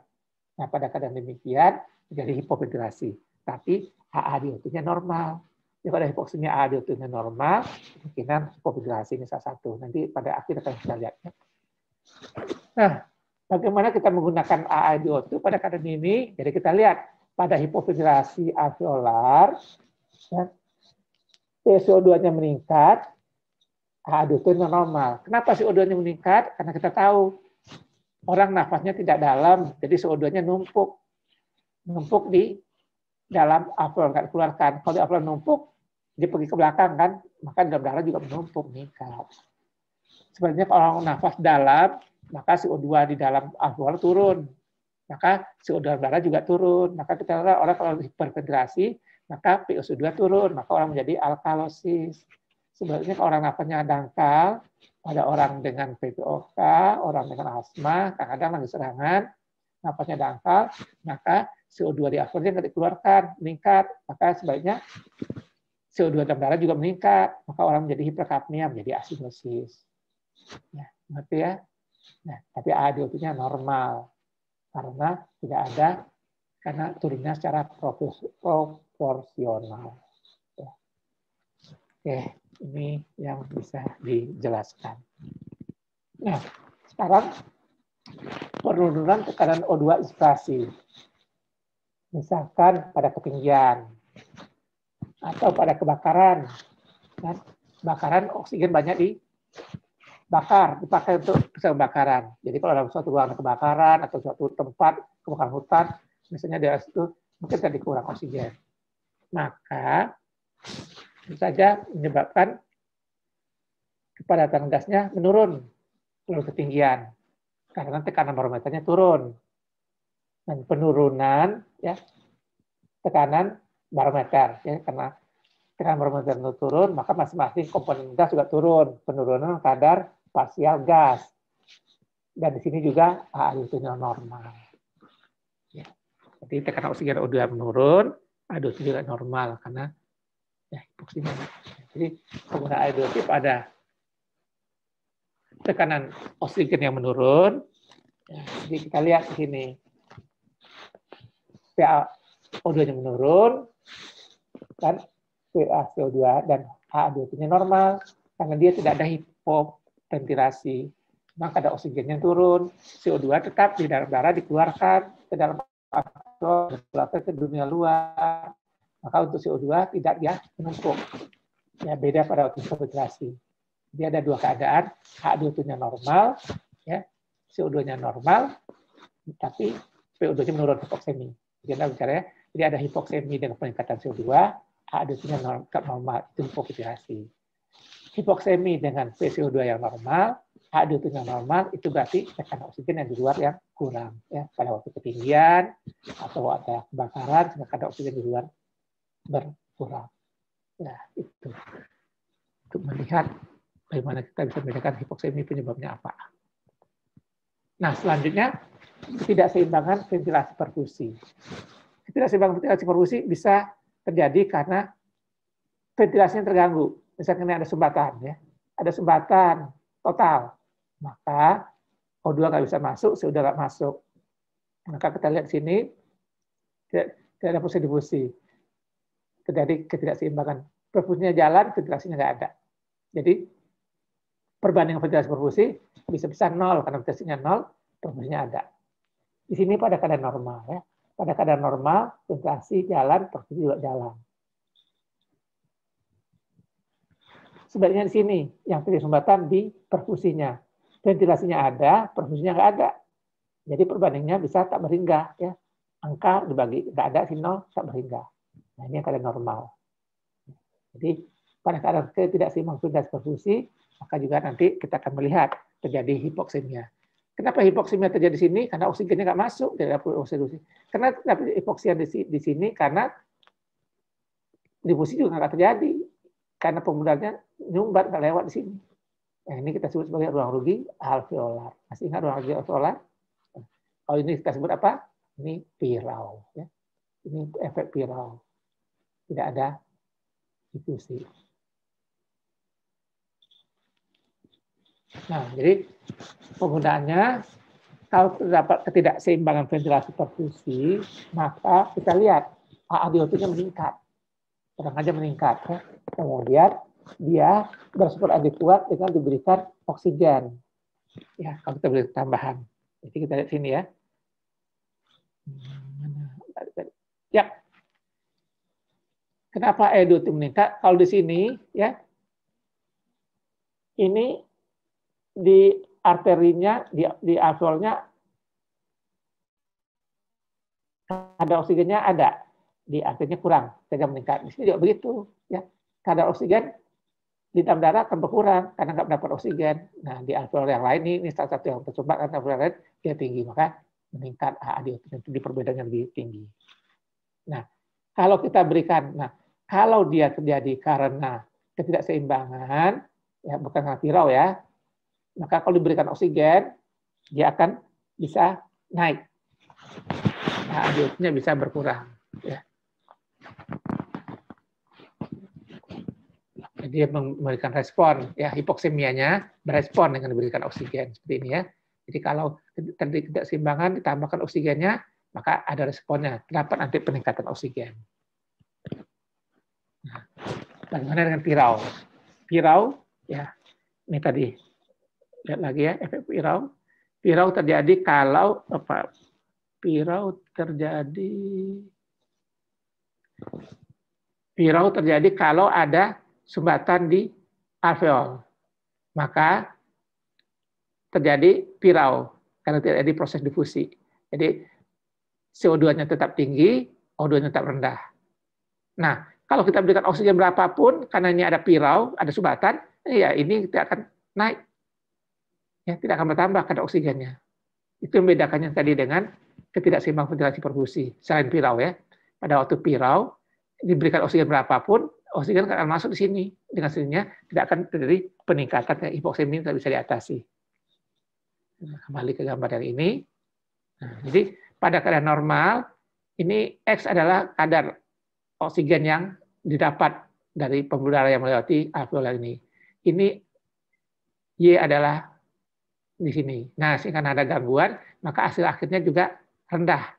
[SPEAKER 3] Nah, pada keadaan demikian menjadi hipoventilasi, tapi AA-DO2-nya normal. Jadi pada hipoksemia AA-DO2-nya normal, kemungkinan hipoventilasi ini salah satu. Nanti pada akhir akan kita lihat. Nah, bagaimana kita menggunakan AA-DO2 pada keadaan ini? Jadi kita lihat pada hipoventilasi alveolar, ya, CO2-nya meningkat, AA-DO2-nya normal. Kenapa CO2-nya meningkat? Karena kita tahu orang nafasnya tidak dalam, jadi CO2-nya numpuk di dalam alveolar, nggak dikeluarkan. Kalau di alveolar numpuk, dia pergi ke belakang kan, maka dalam darah juga menumpuk, meningkat. Sebenarnya kalau orang nafas dalam, maka CO2 di dalam alveolar turun, maka CO2 dalam darah juga turun. Maka kita lihat orang kalau hiperventilasi, maka PO2 turun, maka orang menjadi alkalosis. Sebenarnya kalau orang nafasnya dangkal, pada orang dengan PPOK, orang dengan asma, kadang-kadang lagi serangan, nafasnya dangkal, maka CO2 di alveolar nggak dikeluarkan, meningkat, maka sebaiknya CO2 dalam darah juga meningkat, maka orang menjadi hiperkapnia, menjadi asidosis. Ya, ngerti ya? Nah, tapi AA-DO2-nya normal karena tidak ada, karena turunnya secara proporsional. Ya. Oke, ini yang bisa dijelaskan. Nah, sekarang penurunan tekanan O2 inspirasi. Misalkan pada ketinggian atau pada kebakaran, kan? Kebakaran oksigen banyak dipakai untuk kebakaran. Jadi kalau dalam suatu ruangan kebakaran atau suatu tempat kebakaran hutan, misalnya di situ mungkin tadi kurang oksigen. Maka Tentu saja menyebabkan kepadatan gasnya menurun keluar ketinggian karena tekanan barometernya turun. Dan penurunan ya tekanan barometer ya, karena tekanan barometer itu turun, maka masing-masing komponen gas juga turun, penurunan kadar parsial gas. Dan di sini juga HA2-nya normal. Ya. Jadi tekanan oksigen O2 menurun, HA2 juga normal karena ya, hipoksimia. Jadi penggunaan HA2 pada tekanan oksigen yang menurun. Ya, jadi kita lihat di sini. PaO2-nya menurun, dan PaCO2 dan HA2-nya normal, karena dia tidak ada hipoventilasi. Maka ada oksigennya turun, CO2 tetap di dalam darah dikeluarkan ke dalam dikeluarkan ke dunia luar. Maka untuk CO2 tidak dia menumpuk. Ya, beda pada hipoventilasi. Dia ada dua keadaan, HA2-nya normal, ya, CO2-nya normal, tapi PO2-nya menurun hipoksemi. Jadi ada hipoksemi dengan peningkatan CO2, HA2-nya normal, itu hipoventilasi. Hipoksemi dengan PCO2 yang normal, HA2-nya normal, itu berarti tekanan oksigen yang di luar yang kurang. Ya, pada waktu ketinggian atau ada kebakaran, sehingga kadar oksigen di luar berkurang. Nah, itu untuk melihat bagaimana kita bisa membedakan hipoksemi penyebabnya apa. Nah, selanjutnya ketidakseimbangan ventilasi perfusi. Ketidakseimbangan ventilasi perfusi bisa terjadi karena ventilasinya terganggu. Misalnya ada sumbatan, ya, ada sumbatan total, maka O2 nggak bisa masuk, CO2 nggak masuk. Maka kita lihat sini tidak ada proses difusi, terjadi ketidakseimbangan. Perfusinya jalan, ventilasinya nggak ada. Jadi perbandingan ventilasi perfusi bisa nol karena ventilasinya nol, perfusinya ada. Di sini pada keadaan normal, ya. Pada keadaan normal, ventilasi jalan, perfusi juga jalan. Sebaliknya di sini, yang terjadi sumbatan di perfusinya. Ventilasinya ada, perfusinya nggak ada. Jadi perbandingannya bisa tak berhingga. Ya. Angka dibagi, nggak ada, si nol, tak berhingga. Nah, ini keadaan normal. Jadi pada keadaan ketidakseimbangan ventilasi perfusi, maka juga nanti kita akan melihat terjadi hipoksemia. Kenapa hipoksemia terjadi di sini? Karena oksigennya nggak masuk, tidak perlu oksigen. Kenapa hipoksia di sini? Karena difusi juga nggak terjadi. Karena penggunaannya nyumbat nggak lewat di sini. Nah, ini kita sebut sebagai ruang rugi alveolar. Masih ingat ruang rugi alveolar? Kalau ini kita sebut apa? Ini pirau. Ya. Ini efek pirau. Tidak ada difusi. Nah, jadi penggunaannya kalau terdapat ketidakseimbangan ventilasi perfusi, maka kita lihat HA2-nya meningkat. Terang aja meningkat. Ya. Kemudian dia bersupport adekuat dengan diberikan oksigen. Ya, kalau kita beri tambahan. Jadi kita lihat sini ya. Ya. Kenapa HA2 itu meningkat? Kalau di sini ya, ini di arterinya, di alveolnya ada oksigennya ada, di arterinya kurang, sehingga meningkat. Di sini juga begitu, ya. Kadar oksigen di dalam darah akan berkurang karena nggak mendapat oksigen. Nah, di alveol yang lain ini salah satu yang tersumbat karena alveol lain dia tinggi, maka meningkat HA2 itu di perbedaannya lebih tinggi. Nah, kalau kita berikan, kalau dia terjadi karena ketidakseimbangan, ya bukan karena pirau ya, maka kalau diberikan oksigen, dia akan bisa naik. HA2-nya bisa berkurang. Ya. Jadi dia memberikan respon, ya hipoksemianya berespon dengan diberikan oksigen seperti ini ya. Jadi kalau terjadi ketidakseimbangan ditambahkan oksigennya, maka ada responnya. Terdapat nanti peningkatan oksigen. Nah, bagaimana dengan pirau? Pirau, ya ini tadi. Lihat lagi ya, efek pirau. Pirau terjadi kalau apa? Pirau terjadi kalau ada sumbatan di alveol. Maka terjadi pirau karena terjadi proses difusi. Jadi CO2-nya tetap tinggi, O2-nya tetap rendah. Nah, Kalau kita berikan oksigen berapapun, karena ini ada pirau, ada sumbatan, ya ini tidak akan naik. Ya, tidak akan bertambah kadar oksigennya. Itu membedakannya tadi dengan ketidakseimbangan ventilasi perfusi. Selain pirau ya, pada waktu pirau diberikan oksigen berapapun, oksigen akan masuk di sini. Dengan sendirinya tidak akan terjadi peningkatan hipoksemia tidak bisa diatasi. Kembali ke gambar yang ini. Nah, jadi pada keadaan normal, ini X adalah kadar oksigen yang didapat dari pembuluh darah yang melewati alveolar ini. Ini Y adalah di sini. Nah, karena ada gangguan, maka hasil akhirnya juga rendah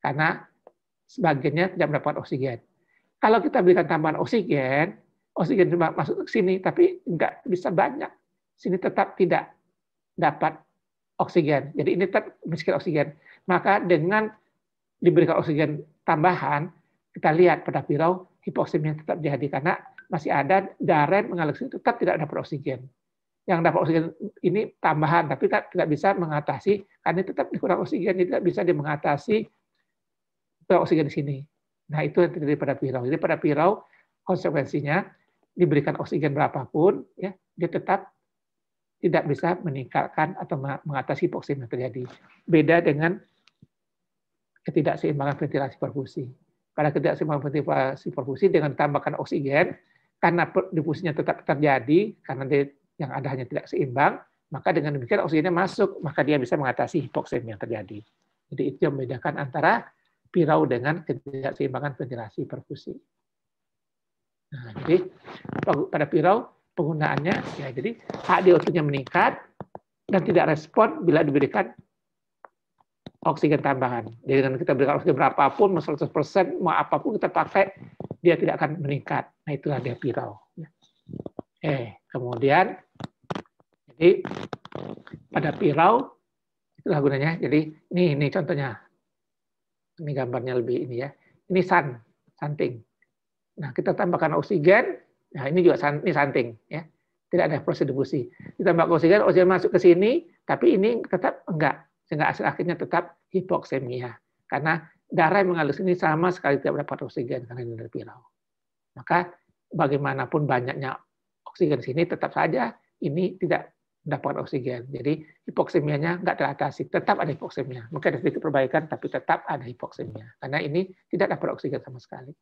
[SPEAKER 3] karena sebagiannya tidak mendapatkan oksigen. Kalau kita berikan tambahan oksigen cuma masuk ke sini, tapi nggak bisa banyak. Sini tetap tidak dapat oksigen. Jadi ini tetap miskin oksigen. Maka dengan diberikan oksigen tambahan, kita lihat pada pirau hipoksemia tetap jadi karena masih ada darah yang mengalir ke situ tetap tidak dapat oksigen. Yang dapat oksigen ini tambahan, tapi tidak bisa mengatasi karena tetap dikurang oksigen, tidak bisa mengatasi oksigen di sini. Nah itu yang terjadi pada pirau. Jadi pada pirau konsekuensinya diberikan oksigen berapapun, ya dia tetap tidak bisa meningkatkan atau mengatasi hipoksemia yang terjadi. Beda dengan ketidakseimbangan ventilasi perfusi. Pada ketidakseimbangan ventilasi perfusi dengan ditambahkan oksigen, karena difusinya tetap terjadi, karena dia yang ada hanya tidak seimbang, maka dengan demikian oksigennya masuk, maka dia bisa mengatasi hipoksemia yang terjadi. Jadi itu yang membedakan antara pirau dengan ketidakseimbangan ventilasi perfusi. Nah, jadi pada pirau penggunaannya, ya jadi HDO2-nya meningkat dan tidak respon bila diberikan oksigen tambahan. Jadi dengan kita berikan oksigen berapapun, 100%, mau apapun kita pakai, dia tidak akan meningkat. Nah itulah dia pirau. Kemudian, jadi pada pirau itulah gunanya. Jadi ini contohnya, ini gambarnya lebih ini ya. Ini santing. Nah kita tambahkan oksigen. Nah ini juga ini santing ya. Tidak ada proses difusi. Ditambah oksigen masuk ke sini, tapi ini tetap enggak. Sehingga hasil akhirnya tetap hipoksemia. Karena darah yang mengalir sini sama sekali tidak dapat oksigen karena ini dari pirau. Maka bagaimanapun banyaknya oksigen di sini tetap saja ini tidak mendapatkan oksigen. Jadi hipoksemianya enggak teratasi, tetap ada hipoksemia. Mungkin ada sedikit perbaikan, tapi tetap ada hipoksemia. Karena ini tidak dapat oksigen sama sekali.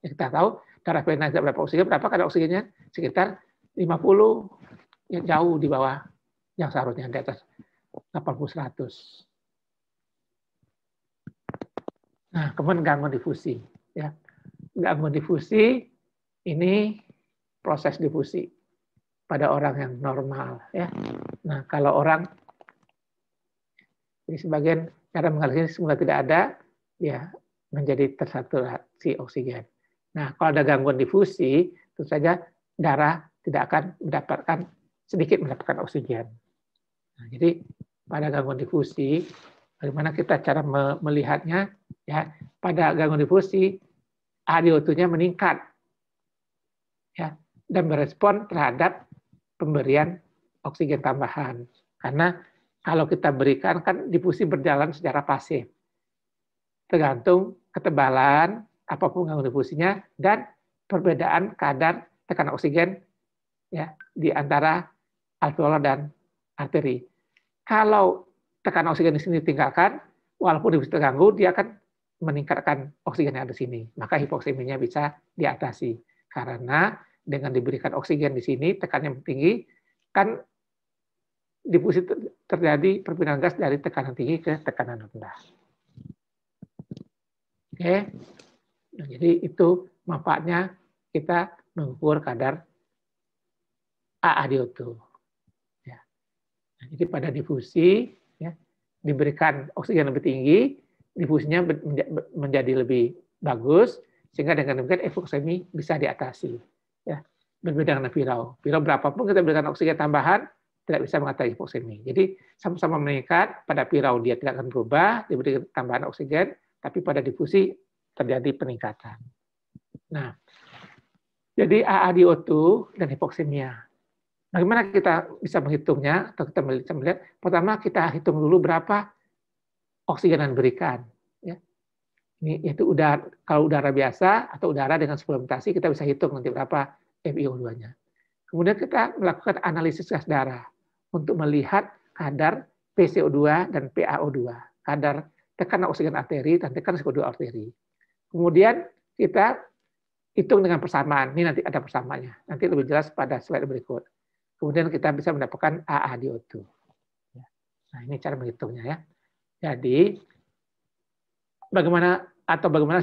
[SPEAKER 3] Ya, kita tahu darah vena tidak dapat oksigen, berapa kadar oksigennya? Sekitar 50, ya, jauh di bawah yang seharusnya di atas 80-100. Nah, kemudian gangguan difusi. Ya. Gangguan difusi ini proses difusi pada orang yang normal. Ya. Nah, kalau orang ini sebagian cara mengalir semula tidak ada, ya menjadi tersaturasi oksigen. Nah, kalau ada gangguan difusi, tentu saja darah tidak akan sedikit mendapatkan oksigen. Nah, jadi pada gangguan difusi, bagaimana kita cara melihatnya? Ya, pada gangguan difusi, HDO2-nya meningkat, ya, dan berespon terhadap pemberian oksigen tambahan. Karena kalau kita berikan kan difusi berjalan secara pasif, tergantung ketebalan apapun gangguan difusinya dan perbedaan kadar tekanan oksigen ya di antara alveolar dan arteri. Kalau tekanan oksigen di sini ditinggalkan, walaupun difusi terganggu, dia akan meningkatkan oksigen yang ada di sini. Maka hipoksemianya bisa diatasi. Karena dengan diberikan oksigen di sini, tekanan yang tinggi, kan difusi terjadi perpindahan gas dari tekanan tinggi ke tekanan rendah. Oke. Nah, jadi itu manfaatnya kita mengukur kadar HDO2. Ya. Nah, jadi pada difusi ya, diberikan oksigen lebih tinggi, difusinya menjadi lebih bagus, sehingga dengan demikian hipoksemi bisa diatasi. Ya. Berbeda dengan pirau. Pirau berapapun kita berikan oksigen tambahan, tidak bisa mengatasi hipoksemi. Jadi sama-sama meningkat, pada pirau dia tidak akan berubah, diberi tambahan oksigen, tapi pada difusi terjadi peningkatan. Nah, jadi HDO2 dan hipoksemia. Bagaimana kita bisa menghitungnya atau kita bisa melihat? Pertama kita hitung dulu berapa oksigen yang diberikan. Ya. Ini itu udara, kalau udara biasa atau udara dengan suplementasi kita bisa hitung nanti berapa FiO2-nya. Kemudian kita melakukan analisis gas darah untuk melihat kadar PCO2 dan PaO2, kadar tekanan oksigen arteri dan tekanan CO2 arteri. Kemudian kita hitung dengan persamaan. Ini nanti ada persamaannya. Nanti lebih jelas pada slide berikut. Kemudian kita bisa mendapatkan AaDO2. Nah, ini cara menghitungnya ya. Jadi bagaimana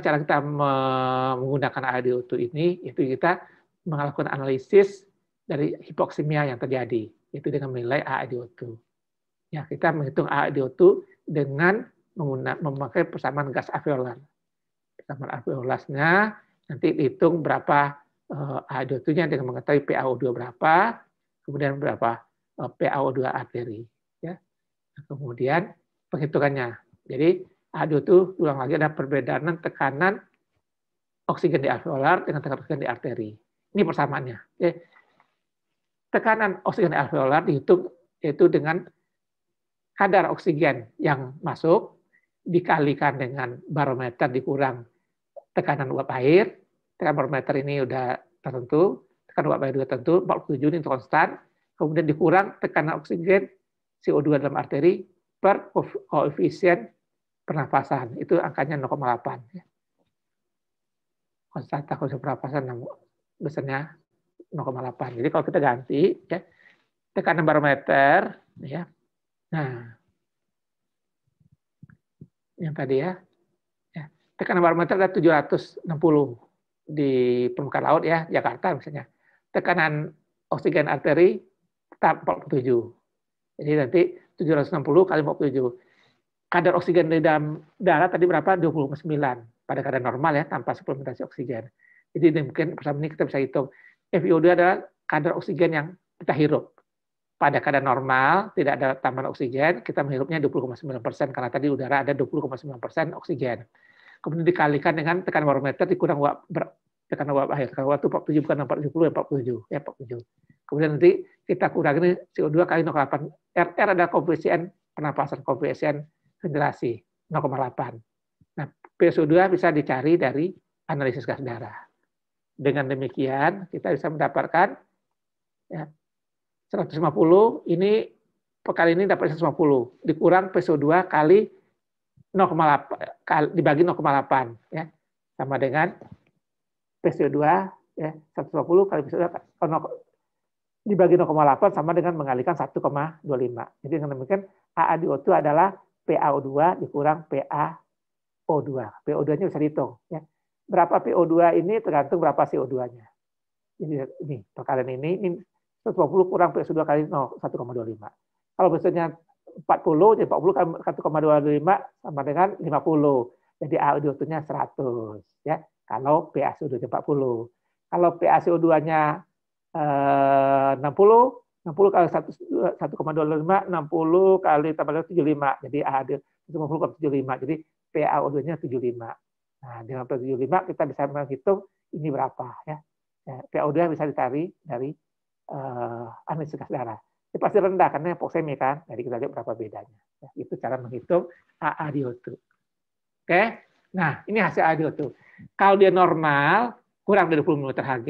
[SPEAKER 3] cara kita menggunakan AaDO2 ini? Itu kita melakukan analisis dari hipoksemia yang terjadi, itu dengan menilai AaDO2. Ya, kita menghitung AaDO2 dengan memakai persamaan gas alveolar. Persamaan alveolasnya nanti dihitung berapa AaDO2-nya dengan mengetahui PaO2 berapa, kemudian berapa PaO2 arteri. Ya. Kemudian penghitungannya. Jadi AaDO2 ulang lagi ada perbedaan tekanan oksigen di alveolar dengan tekanan oksigen di arteri. Ini persamaannya. Ya. Tekanan oksigen di alveolar dihitung yaitu dengan kadar oksigen yang masuk dikalikan dengan barometer dikurang tekanan uap air. Tekanan barometer ini udah tertentu, tekanan uap air juga tertentu, 47 ini konstan. Kemudian dikurang tekanan oksigen CO2 dalam arteri per koefisien pernafasan. Itu angkanya 0,8. Konstanta koefisien pernafasan besarnya 0,8. Jadi kalau kita ganti ya, tekanan barometer ya. Nah, yang tadi ya. Tekanan barometer ada 760 di permukaan laut ya, Jakarta misalnya. Tekanan oksigen arteri tetap 47. Jadi nanti 760 kali 47. Kadar oksigen di dalam darah tadi berapa? 20,9 pada kadar normal ya, tanpa suplementasi oksigen. Jadi mungkin bersama ini kita bisa hitung. FiO2 adalah kadar oksigen yang kita hirup. Pada kadar normal, tidak ada tambahan oksigen, kita menghirupnya 20,9% karena tadi udara ada 20,9% oksigen. Kemudian dikalikan dengan tekanan barometer dikurang tekanan uap air. Kalau waktu 47 bukan 40 ya 47. Kemudian nanti kita kurangi CO2 kali 0,8. RR ada koefisien pernapasan, koefisien ventilasi 0,8. Nah, PSO2 bisa dicari dari analisis gas darah. Dengan demikian kita bisa mendapatkan ya, 150 ini kali ini dapat 150 dikurang PSO2 kali 0,8 dibagi 0,8 ya sama dengan PSO2 ya 150 kali PSO2 dibagi 0,8 sama dengan mengalihkan 1,25. Jadi dengan demikian AaDO2 adalah PaO2 dikurang PaO2. PO2-nya bisa dihitung ya. Berapa PO2 ini tergantung berapa CO2-nya. Jadi ini perkalian ini 150 kurang PSO2 kali 1,25. Kalau biasanya 40, jadi 40 kali 1,25 sama dengan 50. Jadi AaDO2-nya 100. Ya. Kalau PaCO2-nya 40. Kalau PaCO2-nya 60 kali 1,25, 60 kali tambah 75. Jadi AaDO 50 kali 75. Jadi PaO2-nya 75. Nah, dengan PaO2 75 kita bisa menghitung ini berapa. Ya. PaO2 bisa dicari dari analisis gas darah. Ini pasti rendah karena hipoksemi kan. Jadi kita lihat berapa bedanya. Ya, itu cara menghitung AaDO2. Oke. Nah, ini hasil AaDO2. Kalau dia normal, kurang dari 20 ml Hg.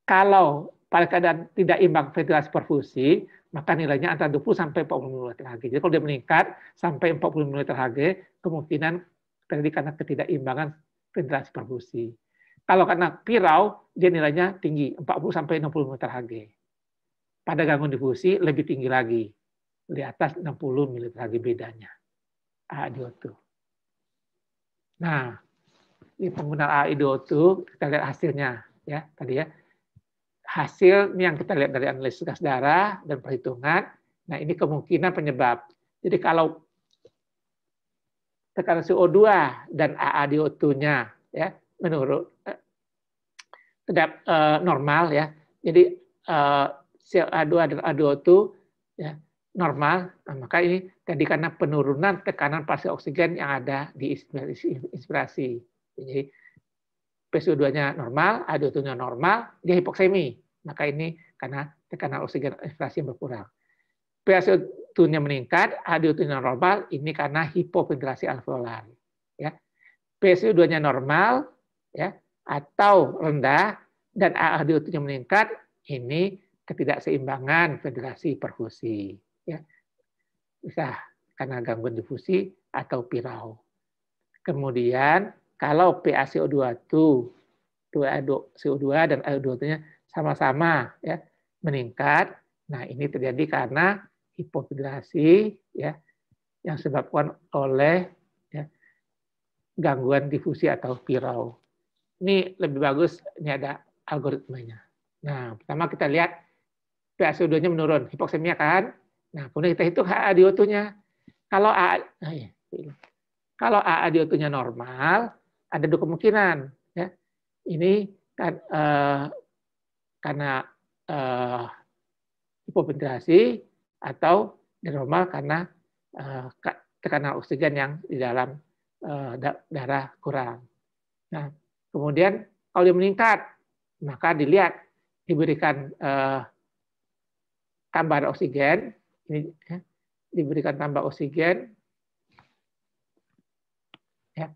[SPEAKER 3] Kalau pada keadaan tidak imbang ventilasi perfusi, maka nilainya antara 20 sampai 40 ml Hg. Jadi kalau dia meningkat sampai 40 ml Hg, kemungkinan terjadi karena ketidakimbangan ventilasi perfusi. Kalau karena pirau, dia nilainya tinggi, 40 sampai 60 ml Hg. Pada gangguan difusi lebih tinggi lagi, di atas 60 ml Hg bedanya AaDO2. Nah, ini penggunaan AaDO2 kita lihat hasilnya ya tadi ya. Hasil ini yang kita lihat dari analisis gas darah dan perhitungan. Nah, ini kemungkinan penyebab. Jadi kalau tekanan CO2 dan AaDO2-nya ya menurut tidak normal ya. Jadi CO2 dan AaDO2 ya normal, nah, maka ini jadi karena penurunan tekanan partikel oksigen yang ada di inspirasi. Jadi PSO2-nya normal, AaDO2-nya normal, dia hipoksemi. Maka ini karena tekanan oksigen inspirasi yang berkurang. PSO2-nya meningkat, AaDO2-nya normal, ini karena hipoventilasi alveolar. Ya. PaCO2-nya normal, ya, atau rendah, dan AADO2-nya meningkat, ini ketidakseimbangan ventilasi perfusi. Ya. Bisa karena gangguan difusi atau pirau. Kemudian kalau PaCO2 itu CO2 dan AO2-nya sama-sama ya meningkat, nah ini terjadi karena hipoventilasi ya yang disebabkan oleh ya, gangguan difusi atau pirau. Ini lebih bagus, ini ada algoritmanya. Nah, pertama kita lihat PaCO2-nya menurun, hipoksemia kan. Nah, kemudian kita hitung AADO2-nya. Kalau AADO2-nya normal, ada dua kemungkinan. Ya. Ini kan karena hipoventilasi atau normal karena tekanan oksigen yang di dalam darah kurang. Nah, kemudian kalau dia meningkat, maka dilihat diberikan tambahan oksigen, ini ya, diberikan tambah oksigen. Ya.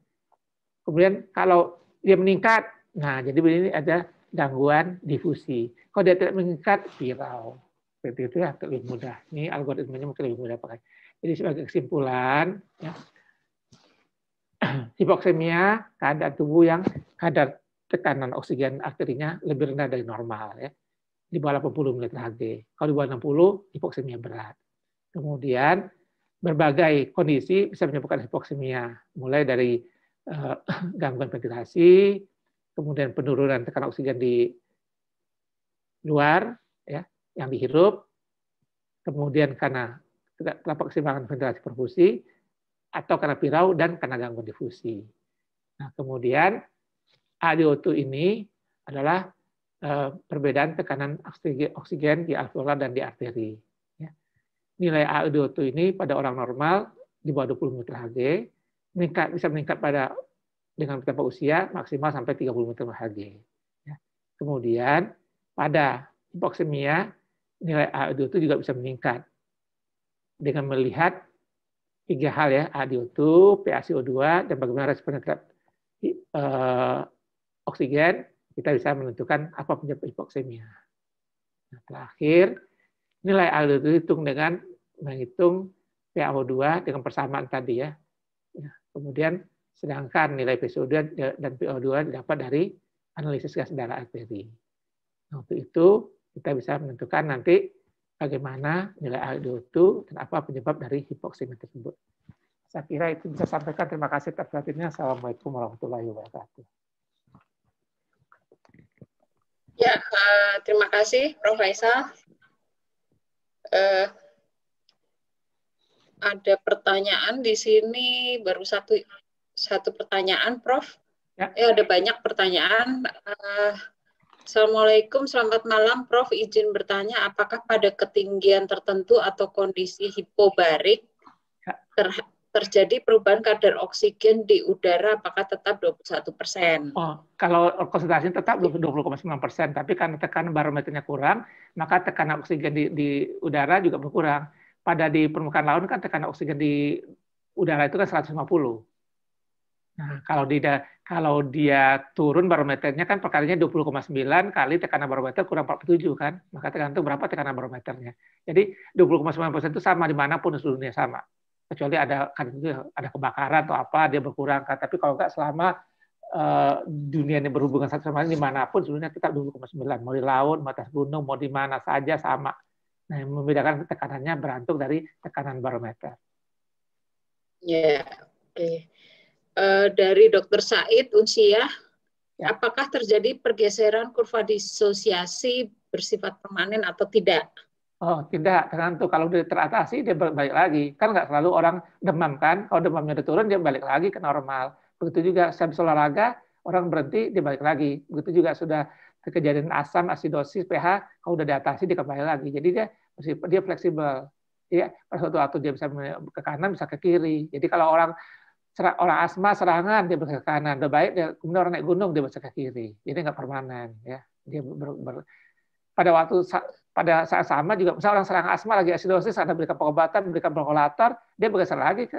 [SPEAKER 3] Kemudian kalau dia meningkat, nah jadi ini ada gangguan difusi. Kalau dia tidak meningkat, pirau. Seperti itu ya, lebih mudah. Ini algoritmanya mungkin lebih mudah pakai. Jadi sebagai kesimpulan, ya, hipoksemia keadaan tubuh yang kadar tekanan oksigen arterinya lebih rendah dari normal, ya, di bawah 80 ml/Hg. Kalau di bawah 60, hipoksemia berat. Kemudian berbagai kondisi bisa menyebabkan hipoksemia, mulai dari gangguan ventilasi, kemudian penurunan tekanan oksigen di luar, ya, yang dihirup, kemudian karena terdapat keseimbangan ventilasi perfusi, atau karena pirau dan karena gangguan difusi. Nah, kemudian ADO2 ini adalah perbedaan tekanan oksigen di alveolar dan di arteri. Ya. Nilai ADO2 ini pada orang normal di bawah 20 ml/Hg, bisa meningkat dengan bertambah usia maksimal sampai 30 ml/Hg. Ya. Kemudian pada hipoksemia nilai ADO2 juga bisa meningkat dengan melihat 3 hal ya, ADO2, PaCO2, dan bagaimana respon terhadap oksigen, kita bisa menentukan apa penyebab hipoksemia. Nah, terakhir, nilai ADO2 dihitung dengan menghitung PaO2 dengan persamaan tadi ya. Kemudian sedangkan nilai PaCO2 dan PaO2 didapat dari analisis gas darah arteri. Nah, untuk itu kita bisa menentukan nanti bagaimana nilai ADO2 dan apa penyebab dari hipoksemia tersebut. Saya kira itu bisa sampaikan. Terima kasih atas perhatiannya. Assalamualaikum warahmatullahi wabarakatuh.
[SPEAKER 1] Ya, terima kasih Prof. Faisal. Ada pertanyaan di sini, baru satu pertanyaan, Prof.
[SPEAKER 3] Ya.
[SPEAKER 1] Ada banyak pertanyaan. Assalamualaikum, selamat malam, Prof. Izin bertanya, apakah pada ketinggian tertentu atau kondisi hipobarik terjadi perubahan kadar oksigen di udara, apakah tetap 21%?
[SPEAKER 3] Oh, kalau konsentrasi tetap 20,9%, tapi karena tekanan barometernya kurang, maka tekanan oksigen di udara juga berkurang. Pada di permukaan laut kan tekanan oksigen di udara itu kan 150. Nah, kalau dia turun barometernya kan perkalinya 20,9 kali tekanan barometer kurang 47 kan, maka tergantung berapa tekanan barometernya. Jadi 20,9% itu sama dimanapun di seluruh dunia sama. Kecuali ada kebakaran atau apa dia berkurang. Tapi kalau nggak selama dunia ini berhubungan satu sama lain dimanapun seluruhnya tetap 20,9. Mau di laut, mau atas gunung, mau di mana saja sama. Nah, yang membedakan tekanannya bergantung dari tekanan barometer.
[SPEAKER 1] Ya, oke. Dari Dr. Said Unsiah, ya. Apakah terjadi pergeseran kurva disosiasi bersifat permanen atau tidak?
[SPEAKER 3] Oh, tidak, tergantung. Kalau dia teratasi, dia balik lagi. Kan nggak selalu orang demam kan. Kalau demamnya udah turun, dia balik lagi ke normal. Begitu juga habis olahraga, orang berhenti, dia balik lagi. Begitu juga sudah kejadian asam, asidosis, pH, kalau udah diatasi, dia kembali lagi. Jadi dia fleksibel. Ya, pada suatu waktu dia bisa ke kanan, bisa ke kiri. Jadi kalau orang asma serangan, dia bisa ke kanan. Udah baik, kemudian orang naik gunung, dia bisa ke kiri. Jadi nggak permanen. Ya. Dia pada saat sama juga, misalnya orang serang asma lagi asidosis, ada berikan pengobatan, berikan broncholator, dia bergeser lagi ke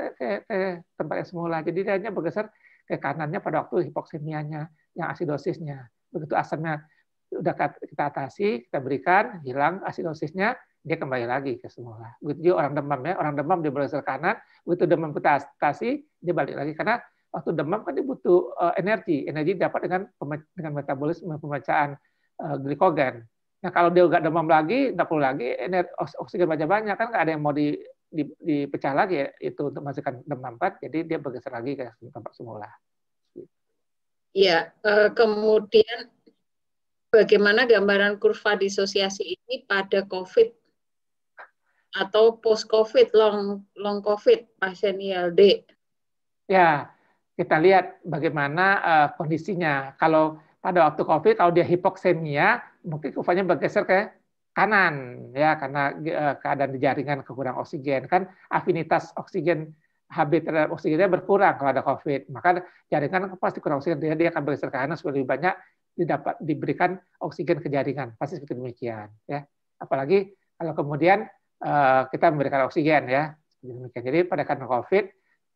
[SPEAKER 3] tempat yang semula. Jadi dia hanya bergeser ke kanannya pada waktu hipoksemianya, yang asidosisnya. Begitu asamnya udah kita atasi, kita berikan, hilang asidosisnya, dia kembali lagi ke semula. Begitu juga orang demam ya, orang demam dia bergeser ke kanan, begitu demam kita atasi, dia balik lagi karena waktu demam kan dia butuh energi dapat dengan metabolisme pemecaan glikogen. Nah kalau dia nggak demam lagi, nggak perlu lagi oksigen banyak-banyak kan nggak ada yang mau dipecah lagi ya, itu untuk menghasilkan demam kan, jadi dia bergeser lagi ke tempat semula.
[SPEAKER 1] Ya, kemudian bagaimana gambaran kurva disosiasi ini pada COVID atau post-COVID, long COVID pasien ILD?
[SPEAKER 3] Ya, kita lihat bagaimana kondisinya. Kalau pada waktu COVID, kalau dia hipoksemia, mungkin kurvanya bergeser ke kanan, ya karena keadaan di jaringan kekurangan oksigen. Kan afinitas oksigen Hb terhadap oksigennya berkurang kalau ada COVID. Maka jaringan pasti kurang oksigen, dia akan bergeser ke kanan supaya lebih banyak diberikan oksigen ke jaringan. Pasti seperti demikian. Ya. Apalagi kalau kemudian kita memberikan oksigen, ya. Jadi pada karena COVID,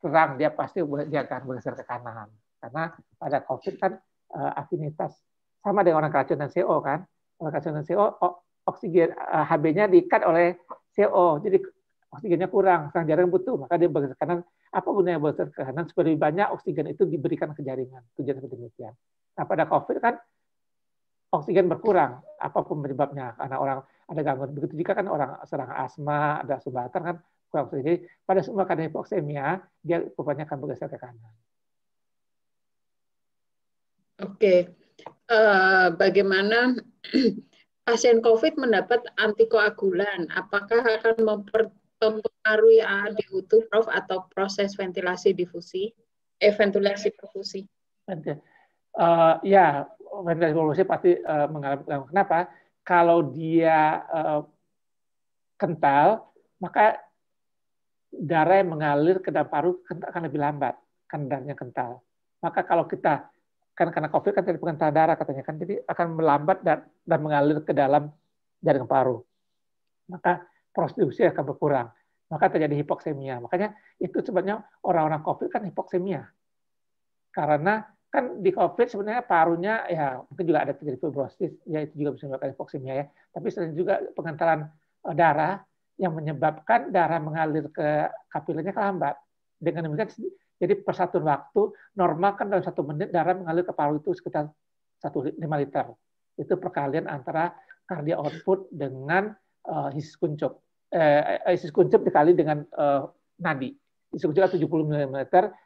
[SPEAKER 3] terang dia pasti dia akan bergeser ke kanan. Karena pada COVID kan afinitas sama dengan orang keracunan CO kan. Orang keracunan CO oksigen Hb-nya diikat oleh CO. Jadi oksigennya kurang, sekarang jaringan butuh, maka dia bergeser ke kanan. Apa gunanya bergeser ke kanan? Supaya lebih banyak oksigen itu diberikan ke jaringan. Tujuan seperti demikian. Nah, pada COVID kan oksigen berkurang, apapun penyebabnya. Karena orang ada gangguan. Begitu juga kan orang serang asma, ada sumbatan kan kurang oksigen. Jadi pada semua karena hipoksemia, dia rupanya akan bergeser ke kanan.
[SPEAKER 1] Oke, bagaimana pasien COVID mendapat antikoagulan? Apakah akan mempengaruhi AAD-UTU, Prof, atau proses ventilasi difusi? Ventilasi perfusi?
[SPEAKER 3] Ya, ventilasi perfusi pasti mengalami. Kenapa? Kalau dia kental, maka darah yang mengalir ke dalam paru akan lebih lambat, kan darahnya kental. Maka kalau kita kan karena COVID kan jadi pengental darah katanya kan, jadi akan melambat dan mengalir ke dalam jaringan paru. Maka proses difusi akan berkurang. Maka terjadi hipoksemia. Makanya itu sebenarnya orang-orang COVID kan hipoksemia. Karena kan di COVID sebenarnya parunya ya mungkin juga ada terjadi fibrosis, ya itu juga bisa menyebabkan hipoksemia ya. Tapi selain juga pengentalan darah yang menyebabkan darah mengalir ke kapilernya lambat. Dengan demikian jadi persatuan waktu normal kan dalam 1 menit darah mengalir ke paru itu sekitar 5 liter. Itu perkalian antara cardiac output dengan hisis kuncup. Hisis kuncup dikali dengan nadi. Hisis kuncup 70 mm,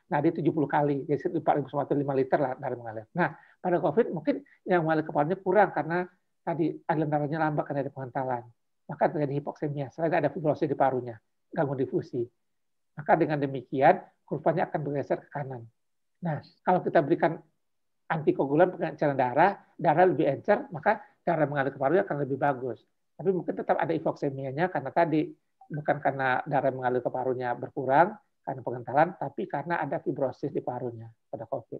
[SPEAKER 3] nadi 70 kali. Jadi 4.5 liter lah darah mengalir. Nah, pada COVID mungkin yang mengalir ke parunya kurang karena tadi aliran darahnya lambat karena ada pengentalan. Maka terjadi hipoksemia. Selain ada fibrosis di parunya, gangguan difusi. Maka dengan demikian kurvanya akan bergeser ke kanan. Nah, kalau kita berikan antikoagulan pengenceran darah lebih encer, maka darah mengalir ke paru akan lebih bagus. Tapi mungkin tetap ada hipoksemianya karena tadi bukan karena darah mengalir ke parunya berkurang karena pengentalan, tapi karena ada fibrosis di parunya pada COVID.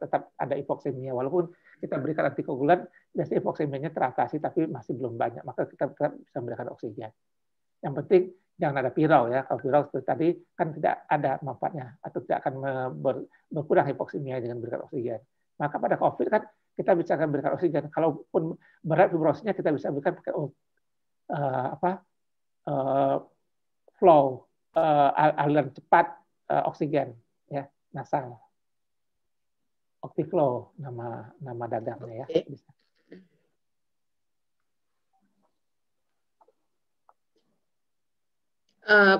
[SPEAKER 3] Tetap ada hipoksemia, walaupun kita berikan antikoagulan, biasanya hipoksemianya teratasi, tapi masih belum banyak. Maka kita tetap bisa memberikan oksigen. Yang penting jangan ada pirau ya. Kalau pirau seperti tadi kan tidak ada manfaatnya atau tidak akan berkurang hipoksemia dengan berikan oksigen. Maka pada COVID kan kita bisa berikan oksigen. Kalaupun berat fibrosisnya kita bisa berikan pakai flow aliran cepat oksigen ya nasal. Optiflow nama dagangnya ya. Bisa.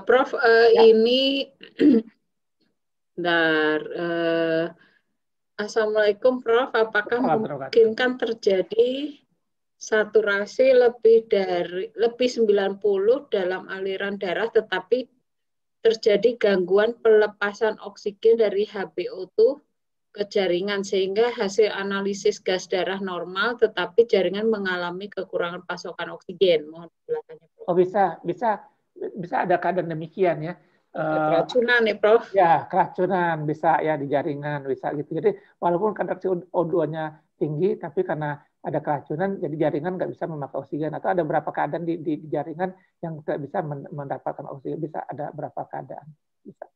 [SPEAKER 1] Prof, ya. Ini Assalamualaikum Prof, apakah memungkinkan terjadi saturasi lebih 90 dalam aliran darah tetapi terjadi gangguan pelepasan oksigen dari HbO2 ke jaringan sehingga hasil analisis gas darah normal tetapi jaringan mengalami kekurangan pasokan oksigen? Mohon penjelasannya, Prof.
[SPEAKER 3] Oh, bisa ada keadaan demikian ya.
[SPEAKER 1] Keracunan ya, Prof.
[SPEAKER 3] Ya, keracunan bisa ya di jaringan bisa gitu. Jadi walaupun kadar CO2-nya tinggi, tapi karena ada keracunan, jadi jaringan nggak bisa memakai oksigen. Atau ada beberapa keadaan di jaringan yang tidak bisa mendapatkan oksigen. Bisa ada beberapa keadaan. Bisa.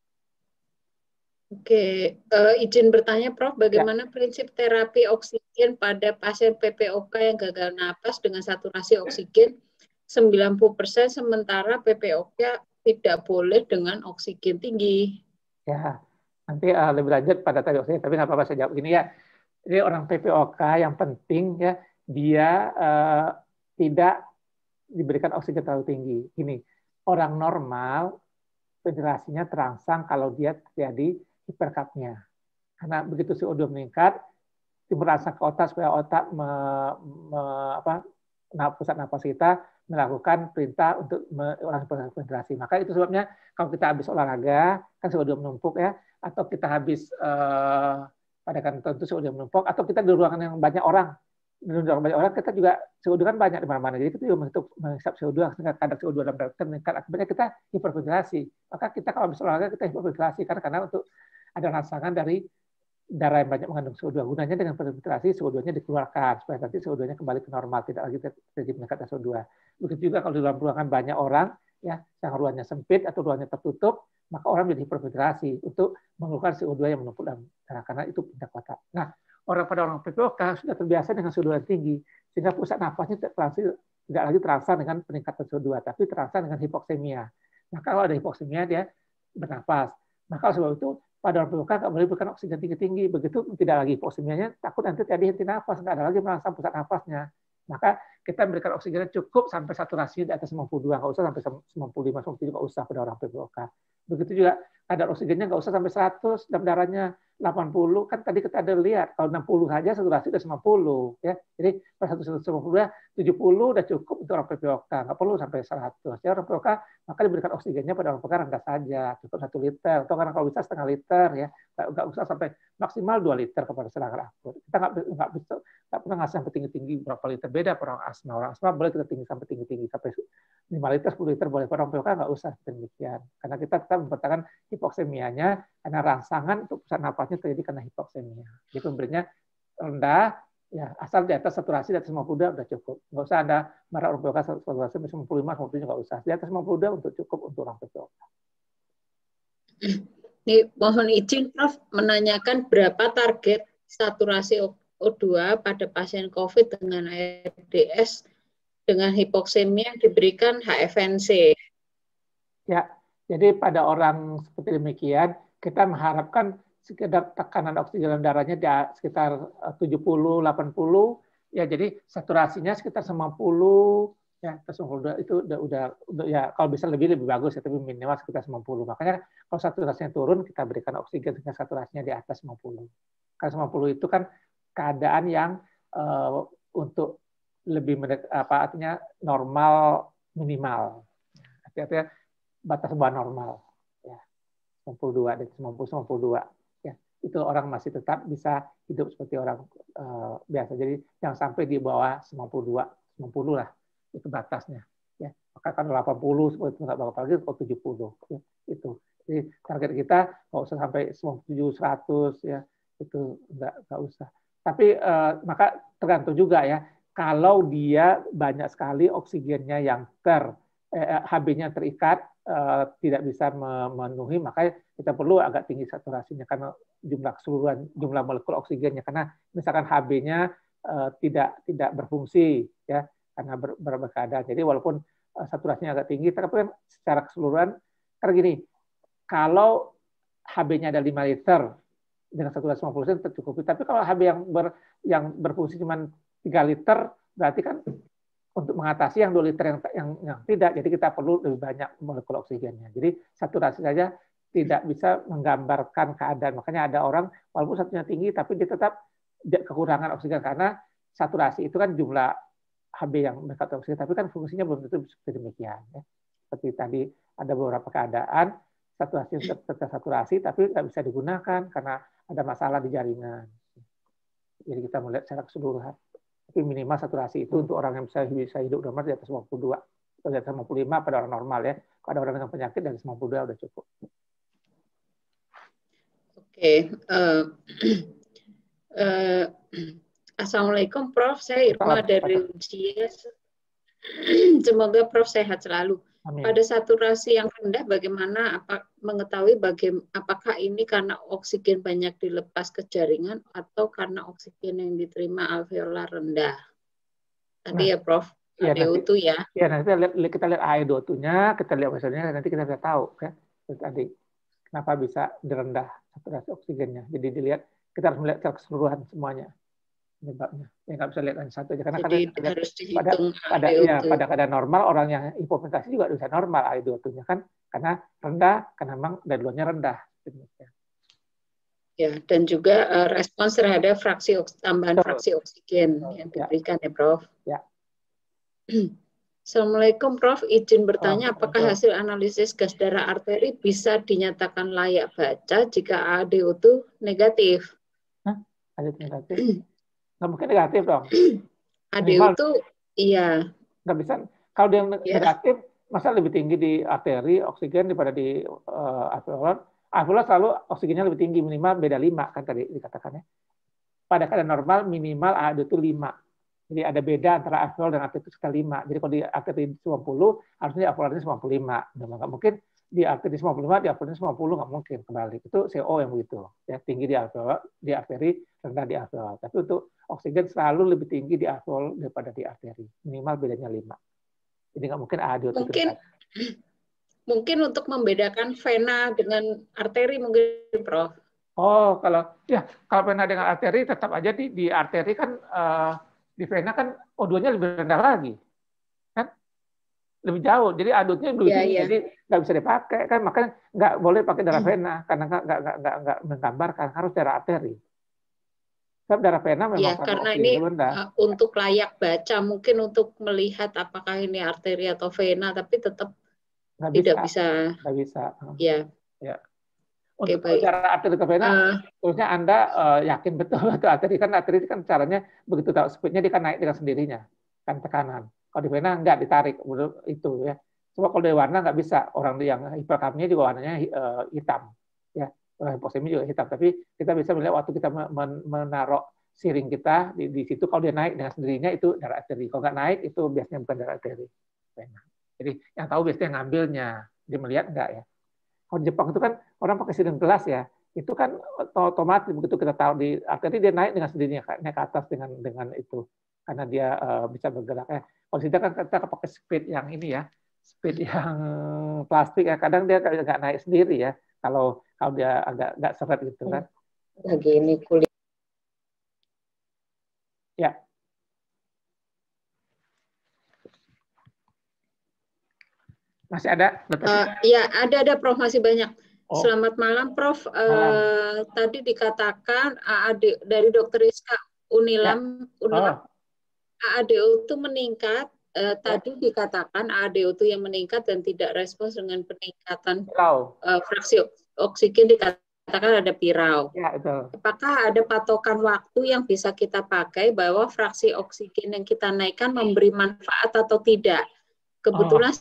[SPEAKER 1] Oke, izin bertanya Prof, bagaimana prinsip terapi oksigen pada pasien PPOK yang gagal napas dengan saturasi oksigen 90% sementara PPOK tidak boleh dengan oksigen tinggi?
[SPEAKER 3] Ya, nanti lebih lanjut pada tadi oksigen, tapi nggak apa-apa saya jawab gini ya. Jadi orang PPOK yang penting ya, dia tidak diberikan oksigen terlalu tinggi. Gini, orang normal ventilasinya terangsang kalau dia terjadi hiperkapnia. Karena begitu CO2 meningkat, terangsang ke otak supaya otak pusat napas kita melakukan perintah untuk mengurangi ventilasi. Maka itu sebabnya kalau kita habis olahraga, kan CO2 menumpuk ya, atau kita habis pada kan tentu CO2 menumpuk, atau kita di ruangan yang banyak orang, kita juga CO2 kan banyak di mana-mana. Jadi kita juga menghisap CO2, kadar CO2 dalam darah kita meningkat. Akibatnya kita hiperventilasi. Maka kita kalau habis olahraga kita hiperventilasi karena untuk ada rangsangan dari darah yang banyak mengandung CO2. Gunanya dengan ventilasi CO2-nya dikeluarkan supaya nanti CO2-nya kembali ke normal, tidak lagi terjadi peningkatan CO2. Begitu juga kalau di dalam ruangan banyak orang, ya, yang ruangannya sempit atau ruangannya tertutup, maka orang menjadi hiperventilasi untuk mengeluarkan CO2 yang menumpuk dalam darah karena itu pindah kotak. Nah, orang PPOK sudah terbiasa dengan CO2 yang tinggi, sehingga pusat nafasnya tidak lagi terangsang dengan peningkatan CO2, tapi terangsang dengan hipoksemia. Nah, kalau ada hipoksemia, dia bernapas. Maka sebab itu pada orang PPOK nggak boleh berikan oksigen tinggi-tinggi. Begitu tidak lagi hipoksemianya, takut nanti terjadi henti nafas, nggak ada lagi merangsang pusat nafasnya. Maka kita memberikan oksigennya cukup sampai saturasi di atas 92, nggak usah sampai 95, 97, nggak usah pada orang PPOK. Begitu juga kadar oksigennya nggak usah sampai 100, dalam darahnya 80, kan tadi kita ada lihat, kalau 60 saja saturasi udah 90. Ya. Jadi pada 190, 70 udah cukup untuk orang PPOK, nggak perlu sampai 100. Ya, orang PPOK maka diberikan oksigennya pada orang PPOK rendah saja, cukup 1 liter, atau karena kalau bisa setengah liter, ya, nggak usah sampai maksimal 2 liter kepada serangan akut. Kita nggak pernah ngasih sampai tinggi-tinggi berapa liter, beda orang asma. Orang asma boleh kita tinggi sampai tinggi-tinggi, sampai 5 liter, 10 liter boleh. Pada orang PPOK nggak usah demikian. Karena kita tetap mempertahankan hipoksemianya, karena rangsangan untuk pusat napasnya terjadi karena hipoksemia. Jadi pemberinya rendah, ya asal di atas saturasi di atas 50 udah cukup. Nggak usah ada marah orang PPOK saturasi 55, 57 nggak usah. Di atas 50 untuk cukup untuk orang PPOK.
[SPEAKER 1] Ini mohon izin Prof menanyakan berapa target saturasi O2 pada pasien COVID dengan ARDS dengan hipoksemia yang diberikan HFNC.
[SPEAKER 3] Ya, jadi pada orang seperti demikian, kita mengharapkan sekedar tekanan oksigen dalam darahnya di sekitar 70, 80, ya jadi saturasinya sekitar 90, ya 92 itu udah ya kalau bisa lebih bagus ya, tapi minimal sekitar 90. Makanya kalau saturasinya turun, kita berikan oksigen dengan saturasinya di atas 90. Karena 90 itu kan keadaan yang untuk lebih artinya normal minimal. Artinya batas bawah normal. Ya. 92 dan 92. Ya. Itu orang masih tetap bisa hidup seperti orang biasa. Jadi jangan sampai di bawah 92, 90 lah. Itu batasnya. Ya. Maka kan 80 seperti itu nggak bakal lagi ke 70. Ya. Itu. Jadi target kita nggak usah sampai 97, 100 ya. Itu nggak usah. Tapi maka tergantung juga ya. Kalau dia banyak sekali oksigennya yang HB-nya terikat, tidak bisa memenuhi, maka kita perlu agak tinggi saturasinya karena jumlah molekul oksigennya, karena misalkan HB-nya tidak berfungsi ya karena berbagai keadaan. Jadi walaupun saturasinya agak tinggi, tapi kan secara keseluruhan karena gini, kalau HB-nya ada 5 liter dengan saturasi 50% tercukupi, tapi kalau HB yang berfungsi cuma 3 liter, berarti kan untuk mengatasi yang 2 liter yang tidak, jadi kita perlu lebih banyak molekul oksigennya. Jadi saturasi saja tidak bisa menggambarkan keadaan. Makanya ada orang walaupun saturasinya tinggi, tapi dia tetap kekurangan oksigen karena saturasi itu kan jumlah HB yang berkaitan oksigen, tapi kan fungsinya belum tentu seperti demikian. Ya. Seperti tadi ada beberapa keadaan saturasi tapi nggak bisa digunakan karena ada masalah di jaringan. Jadi kita melihat secara keseluruhan. Tapi minimal saturasi itu untuk orang yang bisa hidup normal di atas 52 atau di atas 55 pada orang normal ya. Kalau ada orang dengan penyakit dari 52 udah cukup.
[SPEAKER 1] Oke. Assalamualaikum Prof. Saya Irma dari Ujian. Semoga Prof sehat selalu.
[SPEAKER 3] Amin.
[SPEAKER 1] Pada saturasi yang rendah, bagaimana mengetahui apakah ini karena oksigen banyak dilepas ke jaringan atau karena oksigen yang diterima alveolar rendah? Tadi ya, Prof.
[SPEAKER 3] Ya,
[SPEAKER 1] ADO2 ya.
[SPEAKER 3] Ya, nanti kita lihat AEO2-nya, kita lihat misalnya nanti kita bisa tahu ya. Tadi kenapa bisa direndah saturasi oksigennya. Jadi dilihat, kita harus melihat secara keseluruhan semuanya penyebabnya. Ya nggak bisa lihat hanya satu aja karena
[SPEAKER 1] Jadi harus dihitung
[SPEAKER 3] pada keadaan normal orang yang hipoventilasi juga bisa normal AEO2-nya kan karena rendah, karena memang daya rendah.
[SPEAKER 1] Ya, dan juga respons terhadap tambahan fraksi oksigen yang diberikan ya, Prof.
[SPEAKER 3] Ya.
[SPEAKER 1] Assalamualaikum, Prof. Izin bertanya, apakah hasil analisis gas darah arteri bisa dinyatakan layak baca jika ADO2 negatif?
[SPEAKER 3] ADO2 negatif? Nggak mungkin negatif dong.
[SPEAKER 1] ADO2, iya.
[SPEAKER 3] Nggak bisa. Kalau dia negatif, masa lebih tinggi di arteri oksigen daripada di alveolar? Alveolar selalu oksigennya lebih tinggi, minimal beda 5 kan tadi dikatakannya. Pada keadaan normal minimal ADO2 5. Jadi ada beda antara alveolar dan arteri itu sekitar 5. Jadi kalau di arteri 90, harusnya di alveolarnya 95. Nggak mungkin di arteri 95, di alveolarnya 90, nggak mungkin kembali. Itu CO yang begitu. Ya, tinggi di alveolar, di arteri, rendah di alveolar. Tapi untuk oksigen selalu lebih tinggi di alveolar daripada di arteri. Minimal bedanya 5. Jadi nggak mungkin ADO2
[SPEAKER 1] Mungkin untuk membedakan vena dengan arteri mungkin, Prof.
[SPEAKER 3] Oh, kalau vena dengan arteri tetap aja di arteri kan di vena kan O2-nya lebih rendah lagi. Kan? Lebih jauh. Jadi ADO2-nya lebih tinggi. Jadi nggak bisa dipakai kan, makanya nggak boleh pakai darah vena karena nggak menggambarkan, harus darah arteri. Sebab darah vena memang
[SPEAKER 1] karena ini untuk layak baca, mungkin untuk melihat apakah ini arteri atau vena, tapi tetap tidak bisa.
[SPEAKER 3] Nggak bisa.
[SPEAKER 1] Ya.
[SPEAKER 3] Untuk cara arteri ke vena, terusnya Anda yakin betul atau arteri kan caranya begitu tahu speednya dia kan naik dengan sendirinya kan tekanan. Kalau di vena nggak ditarik itu ya. Coba kalau dari warna nggak bisa. Orang yang hiperkamia juga warnanya hitam ya. Orang hiposemia juga hitam. Tapi kita bisa melihat waktu kita menaruh siring kita di situ, kalau dia naik dengan sendirinya itu darah arteri. Kalau nggak naik itu biasanya bukan darah arteri. Vena. Jadi yang tahu biasanya ngambilnya, dia melihat enggak ya. Kalau di Jepang itu kan orang pakai siring gelas ya, itu kan otomatis begitu kita tahu di arteri dia naik dengan sendirinya, naik ke atas dengan itu, karena dia bisa bergerak. Kalau kita kan kita pakai speed yang ini ya, speed yang plastik ya, kadang dia nggak naik sendiri ya, kalau dia agak nggak seret gitu kan.
[SPEAKER 1] Begini kulit.
[SPEAKER 3] Ya. Masih ada?
[SPEAKER 1] Ya, ada Prof, masih banyak. Selamat malam, Prof. Tadi dikatakan dari Dr. Rizka Unilam, ADO2 meningkat. Tadi dikatakan ADO2 yang meningkat dan tidak respons dengan peningkatan fraksi oksigen, dikatakan ada pirau.
[SPEAKER 3] Ya, betul.
[SPEAKER 1] Apakah ada patokan waktu yang bisa kita pakai bahwa fraksi oksigen yang kita naikkan memberi manfaat atau tidak? Kebetulan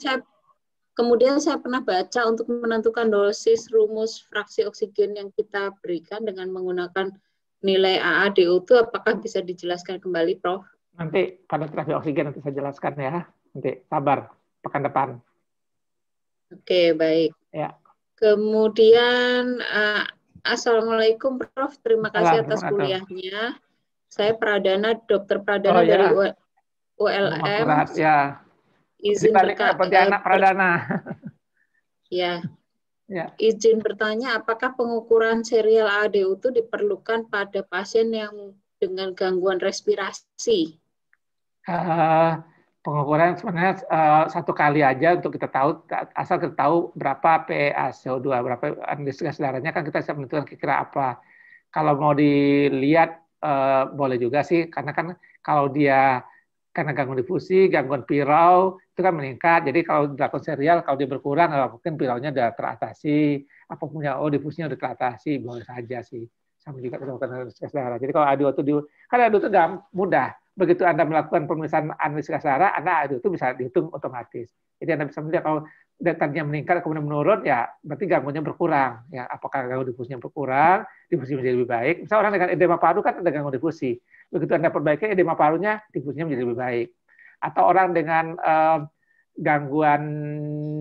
[SPEAKER 1] Kemudian saya pernah baca untuk menentukan dosis rumus fraksi oksigen yang kita berikan dengan menggunakan nilai AADO2, apakah bisa dijelaskan kembali, Prof?
[SPEAKER 3] Nanti pada terapi oksigen nanti saya jelaskan ya. Nanti sabar, pekan depan.
[SPEAKER 1] Oke, baik.
[SPEAKER 3] Ya.
[SPEAKER 1] Kemudian, Assalamualaikum, Prof. Terima kasih atas kuliahnya. Saya Dr. Pradana dari ULM.
[SPEAKER 3] Ya.
[SPEAKER 1] Izin
[SPEAKER 3] Pontianak Pradana.
[SPEAKER 1] Ya. Izin bertanya, apakah pengukuran serial ADO2 diperlukan pada pasien yang dengan gangguan respirasi?
[SPEAKER 3] Pengukuran sebenarnya satu kali aja untuk kita tahu, asal kita tahu berapa PaCO2, berapa gas darahnya kan kita bisa menentukan kira-kira apa. Kalau mau dilihat boleh juga sih, karena kan kalau dia karena gangguan difusi, gangguan pirau, itu kan meningkat. Jadi kalau dilakukan serial, kalau dia berkurang, mungkin piraunya sudah teratasi, apa punya difusinya sudah teratasi, boleh saja sih. Sama juga melakukan gas darah. Jadi kalau ADO2 kan ADO2 mudah. Begitu Anda melakukan pemeriksaan analisis gas darah, ADO2 bisa dihitung otomatis. Jadi Anda bisa melihat kalau datanya meningkat kemudian menurun, ya berarti gangguannya berkurang. Ya, apakah gangguan difusinya berkurang, difusi menjadi lebih baik. Misalnya orang dengan edema paru kan ada gangguan difusi. Begitu Anda perbaiki edema parunya, difusinya menjadi lebih baik. Atau orang dengan gangguan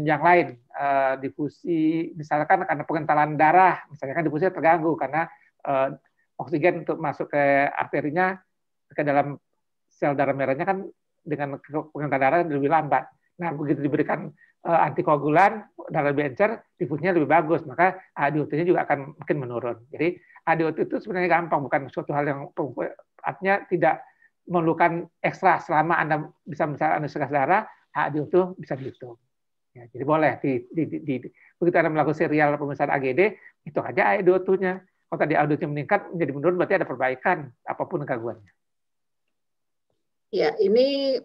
[SPEAKER 3] yang lain, difusi, misalkan karena pengentalan darah, misalnya kan difusi terganggu karena oksigen untuk masuk ke arterinya, ke dalam sel darah merahnya kan dengan pengentalan darah lebih lambat. Nah, begitu diberikan antikoagulan, darah lebih encer, difusnya lebih bagus, maka ADO2-nya juga akan makin menurun. Jadi ADO2 itu sebenarnya gampang, bukan suatu hal yang artinya tidak memerlukan ekstra selama Anda bisa mencari analisis darah, ADO2 bisa dihitung. Ya, jadi boleh begitu Anda melakukan serial pemeriksaan AGD, itu aja ADO2-nya. Kalau tadi ADO2-nya meningkat menjadi menurun, berarti ada perbaikan apapun gangguannya.
[SPEAKER 1] Ya, ini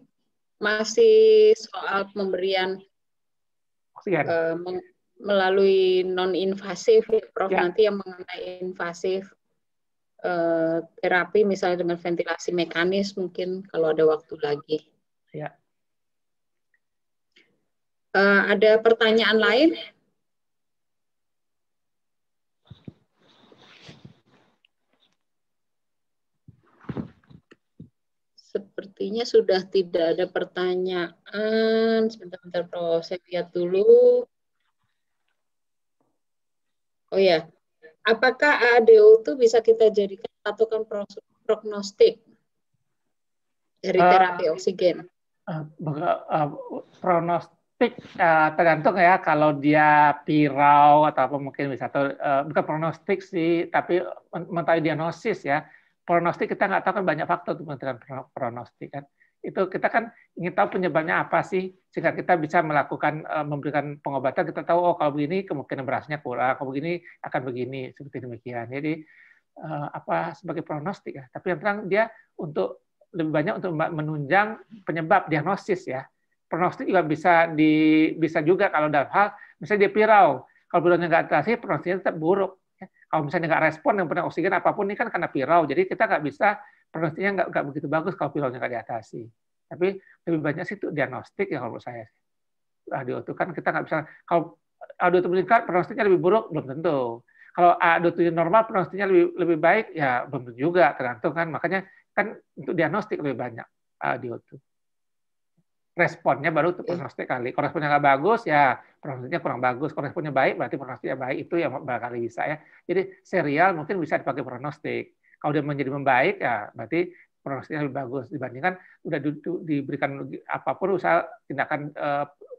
[SPEAKER 1] masih soal pemberian melalui non-invasif, Prof. Ya. Nanti yang mengenai invasif terapi misalnya dengan ventilasi mekanis mungkin kalau ada waktu lagi.
[SPEAKER 3] Ya.
[SPEAKER 1] Ada pertanyaan lain? Sepertinya sudah tidak ada pertanyaan. Sebentar, Prof. Saya lihat dulu. Oh ya, apakah ADO itu bisa kita jadikan patokan prognostik dari terapi oksigen?
[SPEAKER 3] Prognostik tergantung ya, kalau dia pirau atau apa mungkin bisa, atau bukan prognostik sih, tapi mengetahui diagnosis ya. Prognostik kita nggak tahu kan banyak faktor untuk menentukan prognostik kan. Itu kita kan ingin tahu penyebabnya apa sih, sehingga kita bisa melakukan memberikan pengobatan, kita tahu oh kalau begini kemungkinan berasnya kurang, kalau begini akan begini, seperti demikian. Jadi sebagai prognostik ya, tapi yang terang dia untuk lebih banyak untuk menunjang penyebab diagnosis ya. Prognostik juga bisa juga kalau dalam hal misalnya dia pirau, kalau piraunya nggak atasi, prognostiknya tetap buruk. Kalau misalnya nggak respon yang pernah oksigen apapun ini kan karena pirau, jadi kita nggak bisa, prognostiknya nggak begitu bagus kalau piraunya nggak diatasi. Tapi lebih banyak sih itu diagnostik ya kalau menurut saya. ADO2 kan kita nggak bisa, kalau ADO2 meningkat prognostiknya lebih buruk belum tentu. Kalau ADO2 normal prognostiknya lebih baik ya belum tentu juga, tergantung kan. Makanya kan untuk diagnostik lebih banyak ADO2. Responnya baru untuk prognostik kali. Kalau responnya nggak bagus, ya prognostiknya kurang bagus. Kalau responnya baik, berarti prognostiknya baik. Itu yang barangkali bisa ya. Jadi serial mungkin bisa dipakai prognostik. Kalau dia menjadi membaik, ya berarti prognostiknya lebih bagus dibandingkan udah diberikan apapun usaha tindakan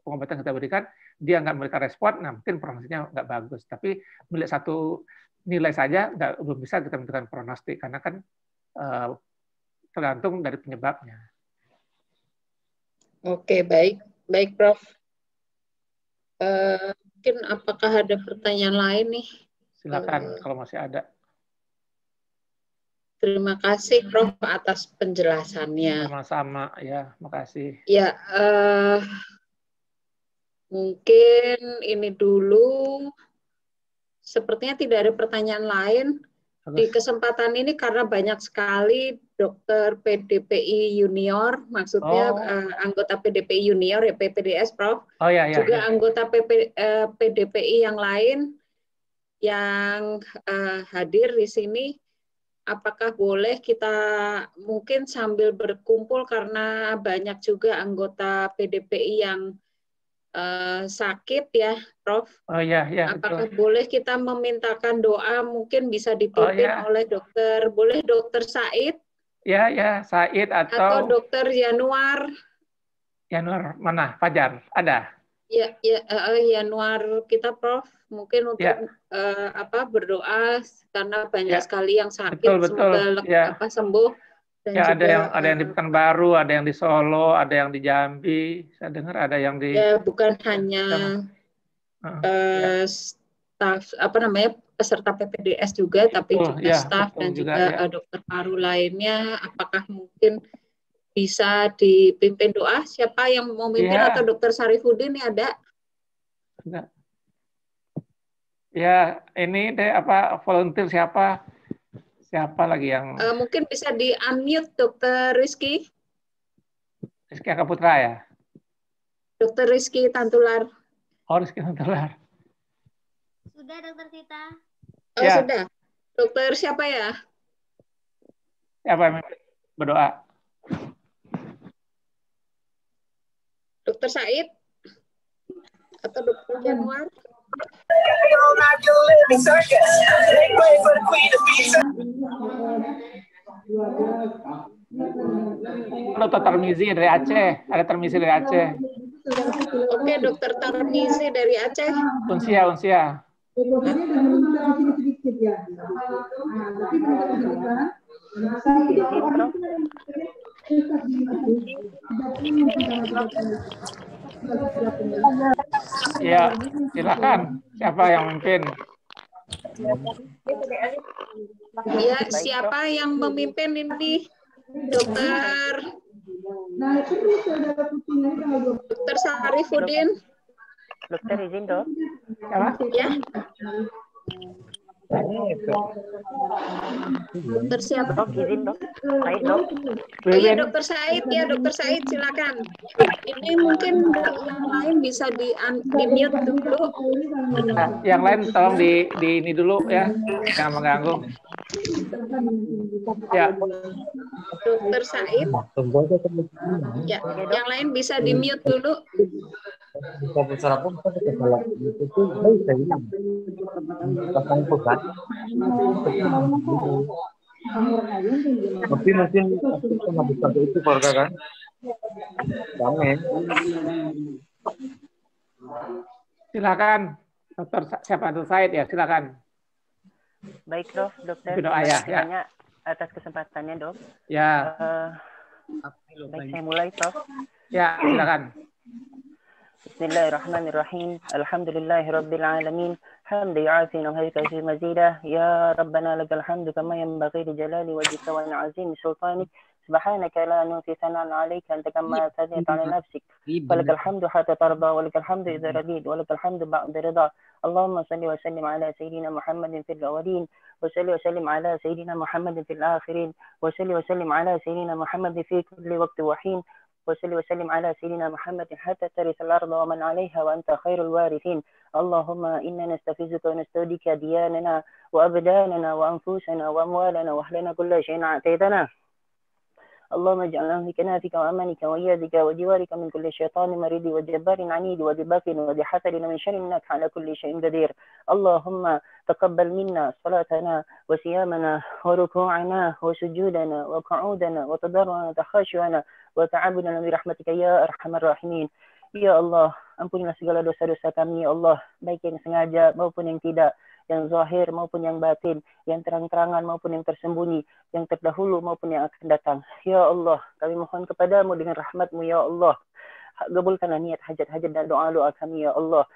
[SPEAKER 3] pengobatan kita berikan, dia nggak memberikan respon, nah mungkin prognostiknya nggak bagus. Tapi melihat satu nilai saja belum bisa kita menentukan prognostik karena kan tergantung dari penyebabnya.
[SPEAKER 1] Oke, baik, Prof. Mungkin apakah ada pertanyaan lain nih?
[SPEAKER 3] Silakan kalau masih ada.
[SPEAKER 1] Terima kasih, Prof, atas penjelasannya.
[SPEAKER 3] Sama-sama, ya, makasih.
[SPEAKER 1] Ya, mungkin ini dulu. Sepertinya tidak ada pertanyaan lain. Di kesempatan ini karena banyak sekali dokter PDPI junior, maksudnya anggota PDPI junior ya PPDS, Prof.
[SPEAKER 3] Oh ya, ya.
[SPEAKER 1] Juga ya. Anggota PDPI yang lain yang hadir di sini. Apakah boleh kita mungkin sambil berkumpul karena banyak juga anggota PDPI yang sakit ya, Prof.
[SPEAKER 3] Oh ya, ya.
[SPEAKER 1] Apakah boleh kita memintakan doa mungkin bisa dipimpin oleh dokter, boleh Dokter Said?
[SPEAKER 3] Ya, ya, Said atau
[SPEAKER 1] Dokter Yanuar.
[SPEAKER 3] Yanuar mana? Fajar, ada?
[SPEAKER 1] Ya, Yanuar kita, Prof. Mungkin untuk berdoa karena banyak sekali yang sakit, semoga sembuh. Dan
[SPEAKER 3] ya,
[SPEAKER 1] juga,
[SPEAKER 3] ada yang di Pekanbaru, ada yang di Solo, ada yang di Jambi. Saya dengar ada yang di.
[SPEAKER 1] Ya, bukan hanya staf peserta PPDS juga, tapi juga staf dan juga dokter paru lainnya. Apakah mungkin bisa dipimpin doa? Siapa yang mau memimpin atau Dokter Sarifudin ini ada?
[SPEAKER 3] Ya, ini deh volunteer siapa? Siapa lagi yang
[SPEAKER 1] mungkin bisa di-unmute Dokter Rizky?
[SPEAKER 3] Rizky Akaputra ya?
[SPEAKER 1] Dokter Rizky Tantular.
[SPEAKER 3] Oh, Rizky Tantular.
[SPEAKER 4] Sudah, Dokter Sita.
[SPEAKER 1] Oh, ya. Sudah. Dokter siapa ya?
[SPEAKER 3] Siapa yang berdoa?
[SPEAKER 1] Dokter Said? atau Dr. Januar?
[SPEAKER 3] Dr. Tarmizi dari Aceh, ada Tarmizi dari Aceh.
[SPEAKER 1] Oke, Dr. Tarmizi dari Aceh.
[SPEAKER 3] Unsia. Ya, silakan. Siapa yang memimpin?
[SPEAKER 1] Ya, siapa yang memimpin ini? Dokter Sarifudin.
[SPEAKER 5] Dokter izin dok.
[SPEAKER 1] Ya. Dokter siapa?
[SPEAKER 5] Dok izin dok. Baik dok.
[SPEAKER 1] Oh iya Dokter Said ya, Dokter Said silakan. Ini mungkin yang lain bisa di mute dulu.
[SPEAKER 3] Nah, yang lain tolong di ini dulu ya, jangan mengganggu. Ya.
[SPEAKER 1] Dokter Said. Ya, yang lain bisa di mute dulu.
[SPEAKER 2] Tapi mungkin sama besar itu keluarga kan? Amin.
[SPEAKER 3] Silakan, Dokter siapa Dokter Said ya, silakan.
[SPEAKER 5] Baik dok, dokter.
[SPEAKER 3] Terima kasih
[SPEAKER 5] banyak atas kesempatannya dok.
[SPEAKER 3] Ya.
[SPEAKER 5] Baik, saya mulai dok.
[SPEAKER 3] Ya, silakan.
[SPEAKER 5] Bismillahirrahmanirrahim. Alhamdulillahirabbil alamin. Hamdan yu'afi wa yukafi mazidah. Ya Rabbana lakal hamdu kama yanbaghi li jalali wajhika wa 'azimi sultanik. Subhanaka la nuhsi thanan 'alaika anta kama athnayta 'ala nafsik. Walakal hamdu hatta tarda wa lakal hamdu idza radit wa lakal hamdu ba'da ridha. Allahumma salli wa sallim ala sayyidina Muhammadin fil awwalin wa salli wa sallim ala sayyidina Muhammadin fil akhirin wa salli wa sallim ala sayyidina Muhammadin fi kulli waqtin wa hin. وصلي وسلم على سيدنا محمد حتى ترث الأرض ومن عليها وأنت خير الوارثين اللهم إنا نستفزك ونستودعك دياننا وأبداننا وأنفسنا وأموالنا وأهلنا كل شيء أعطيتنا اللهم اجعلنا في كنافك وأمانك وإيادك وجوارك من كل شيطان مريد وجبار عنيد وذي بغي وذي حسد ومن شر إنك على كل شيء قدير اللهم تقبل منا صلاتنا وصيامنا وركوعنا وسجودنا وقعودنا وتضرعنا وتخشعنا وتعبدنا برحمتك ya arhamar rahimin. Ya Allah, ampunilah segala dosa-dosa kami ya Allah, baik yang sengaja maupun yang tidak, yang zahir maupun yang batin, yang terang-terangan maupun yang tersembunyi, yang terdahulu maupun yang akan datang. Ya Allah, kami mohon kepadamu dengan rahmat-Mu ya Allah. Kabulkanlah niat hajat-hajat dan doa-doa kami ya Allah.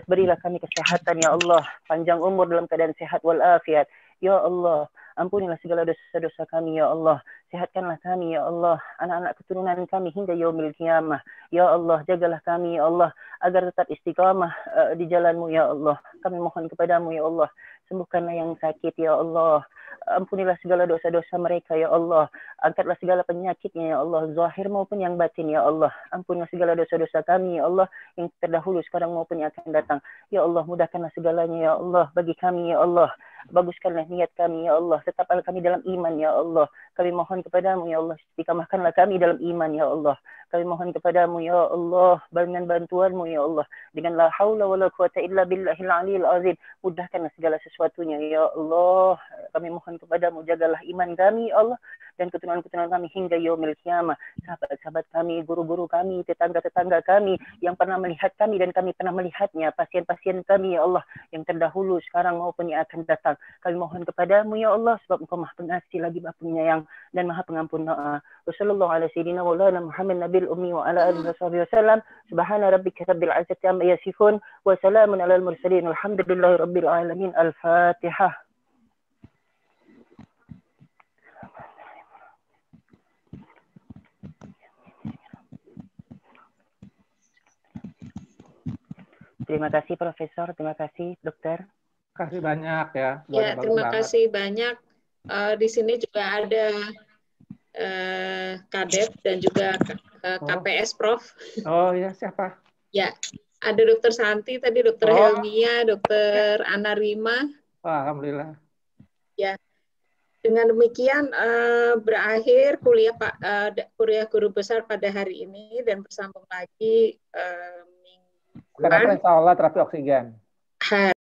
[SPEAKER 5] Berilah kami kesehatan ya Allah, panjang umur dalam keadaan sehat walafiat. Ya Allah, ampunilah segala dosa-dosa kami ya Allah. Sehatkanlah kami ya Allah, anak-anak keturunan kami hingga yaumil qiyamah. Ya Allah, jagalah kami ya Allah agar tetap istiqamah di jalan-Mu ya Allah. Kami mohon kepadamu ya Allah, sembuhkanlah yang sakit ya Allah. Ampunilah segala dosa-dosa mereka ya Allah. Angkatlah segala penyakitnya ya Allah, zahir maupun yang batin ya Allah. Ampunilah segala dosa-dosa kami ya Allah, yang terdahulu, sekarang maupun yang akan datang. Ya Allah, mudahkanlah segalanya ya Allah bagi kami ya Allah. Baguskanlah niat kami ya Allah, tetaplah kami dalam iman ya Allah. Kami mohon kepadamu ya Allah, istiqamahkanlah kami dalam iman ya Allah. Kami mohon kepadamu ya Allah, dengan bantuanmu ya Allah, dengan la haula wala quwata illa billahil aliyil azim, mudahkanlah segala sesuatunya ya Allah. Kami mohon kepadamu, jagalah iman kami ya Allah, dan keturunan-keturunan kami hingga yaumil qiyamah. Sahabat-sahabat kami, guru-guru kami, tetangga-tetangga kami yang pernah melihat kami dan kami pernah melihatnya, pasien-pasien kami ya Allah, yang terdahulu, sekarang maupun yang akan datang. Kami mohon kepadamu ya Allah, sebab Engkau Maha Pengasih lagi Maha Penyayang dan Maha Pengampun doa. Wassallallahu ala sayyidina maulana Muhammad nabil ummi wa ala alihi wasallam. Subhana rabbika rabbil izzati amma yasifun wa salamun alal mursalin. Alhamdulillahi rabbil alamin. Al-Fatihah. Terima kasih Profesor, terima kasih Dokter.
[SPEAKER 3] Terima kasih banyak ya.
[SPEAKER 1] Ya, terima kasih banyak. Di sini juga ada Kadep dan juga KPS Prof.
[SPEAKER 3] Oh ya, siapa?
[SPEAKER 1] Ya, ada Dokter Santi tadi, Dokter Helmia, Dokter Ana Rima.
[SPEAKER 3] Alhamdulillah.
[SPEAKER 1] Ya, dengan demikian berakhir kuliah guru besar pada hari ini dan bersambung lagi
[SPEAKER 3] Karena itu insya Allah terapi oksigen.